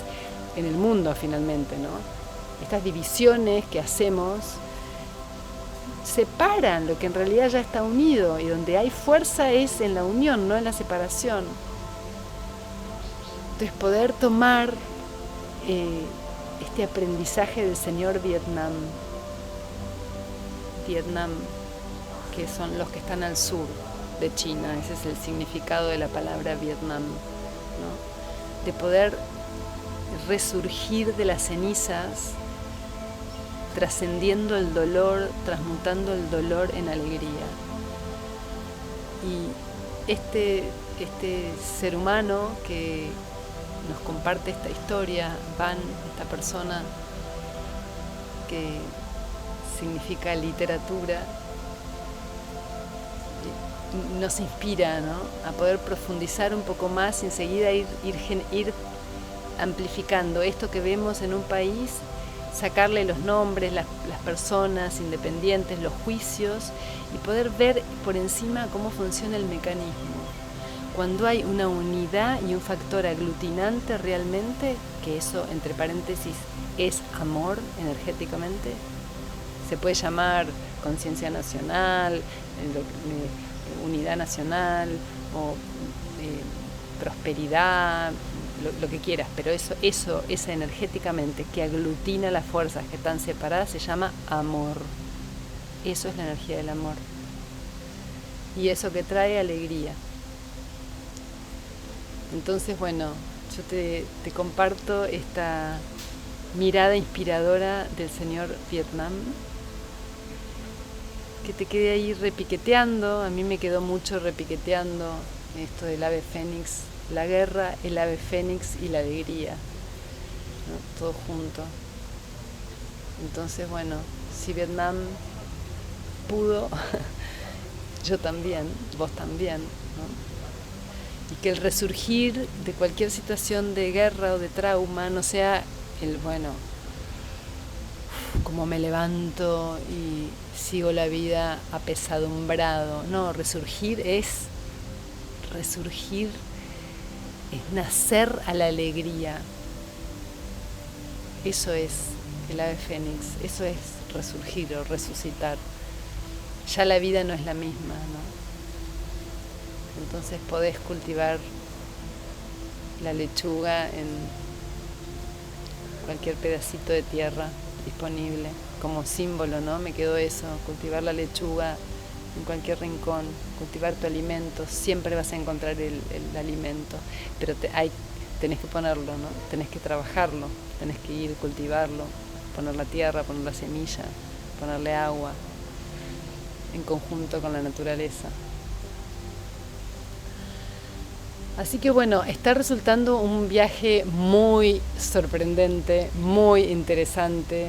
en el mundo finalmente, ¿no? Estas divisiones que hacemos separan lo que en realidad ya está unido, y donde hay fuerza es en la unión, no en la separación. Entonces poder tomar este aprendizaje del señor Vietnam, que son los que están al sur de China, ese es el significado de la palabra Vietnam, ¿no? De poder resurgir de las cenizas, trascendiendo el dolor, transmutando el dolor en alegría. Y este ser humano que nos comparte esta historia, Van, esta persona que significa literatura, nos inspira, ¿no?, a poder profundizar un poco más y enseguida ir amplificando esto que vemos en un país, sacarle los nombres, las personas independientes, los juicios, y poder ver por encima cómo funciona el mecanismo. Cuando hay una unidad y un factor aglutinante realmente, que eso, entre paréntesis, es amor energéticamente, se puede llamar conciencia nacional, unidad nacional o prosperidad, lo que quieras, pero esa energéticamente que aglutina las fuerzas que están separadas se llama amor. Eso es la energía del amor. Y eso que trae alegría. Entonces, bueno, yo te comparto esta mirada inspiradora del señor Vietnam, que te quede ahí repiqueteando. A mí me quedó mucho repiqueteando esto del ave fénix, la guerra, el ave fénix y la alegría, ¿no? Todo junto. Entonces, bueno, si Vietnam pudo, yo también, vos también, ¿no? Y que el resurgir de cualquier situación de guerra o de trauma no sea el, bueno, como me levanto y sigo la vida apesadumbrado. No, resurgir es nacer a la alegría. Eso es el ave fénix, eso es resurgir o resucitar. Ya la vida no es la misma, ¿no? Entonces podés cultivar la lechuga en cualquier pedacito de tierra disponible, como símbolo, ¿no? Me quedó eso, cultivar la lechuga en cualquier rincón, cultivar tu alimento, siempre vas a encontrar el alimento, pero tenés que ponerlo, ¿no? Tenés que trabajarlo, tenés que ir, cultivarlo, poner la tierra, poner la semilla, ponerle agua, en conjunto con la naturaleza. Así que bueno, está resultando un viaje muy sorprendente, muy interesante,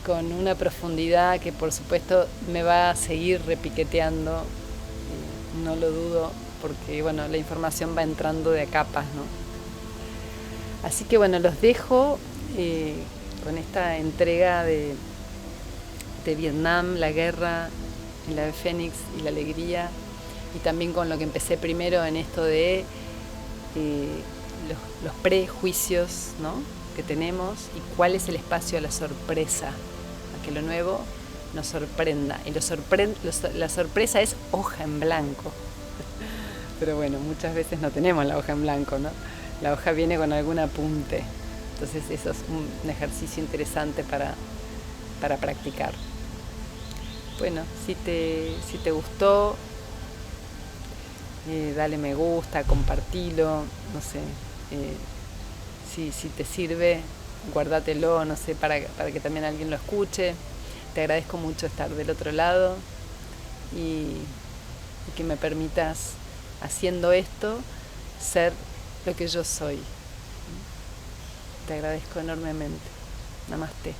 con una profundidad que por supuesto me va a seguir repiqueteando, no lo dudo, porque bueno, la información va entrando de a capas, ¿no? Así que bueno, los dejo con esta entrega de Vietnam, la guerra, el ave fénix y la alegría, y también con lo que empecé primero en esto de los prejuicios, ¿no?, que tenemos, y cuál es el espacio a la sorpresa, a que lo nuevo nos sorprenda. Y la sorpresa es hoja en blanco. Pero bueno, muchas veces no tenemos la hoja en blanco, ¿no? La hoja viene con algún apunte. Entonces eso es un ejercicio interesante para practicar. Bueno, si te gustó, dale me gusta, compartilo, no sé, si te sirve, guárdatelo, no sé, para que también alguien lo escuche. Te agradezco mucho estar del otro lado y que me permitas, haciendo esto, ser lo que yo soy. Te agradezco enormemente. Namaste.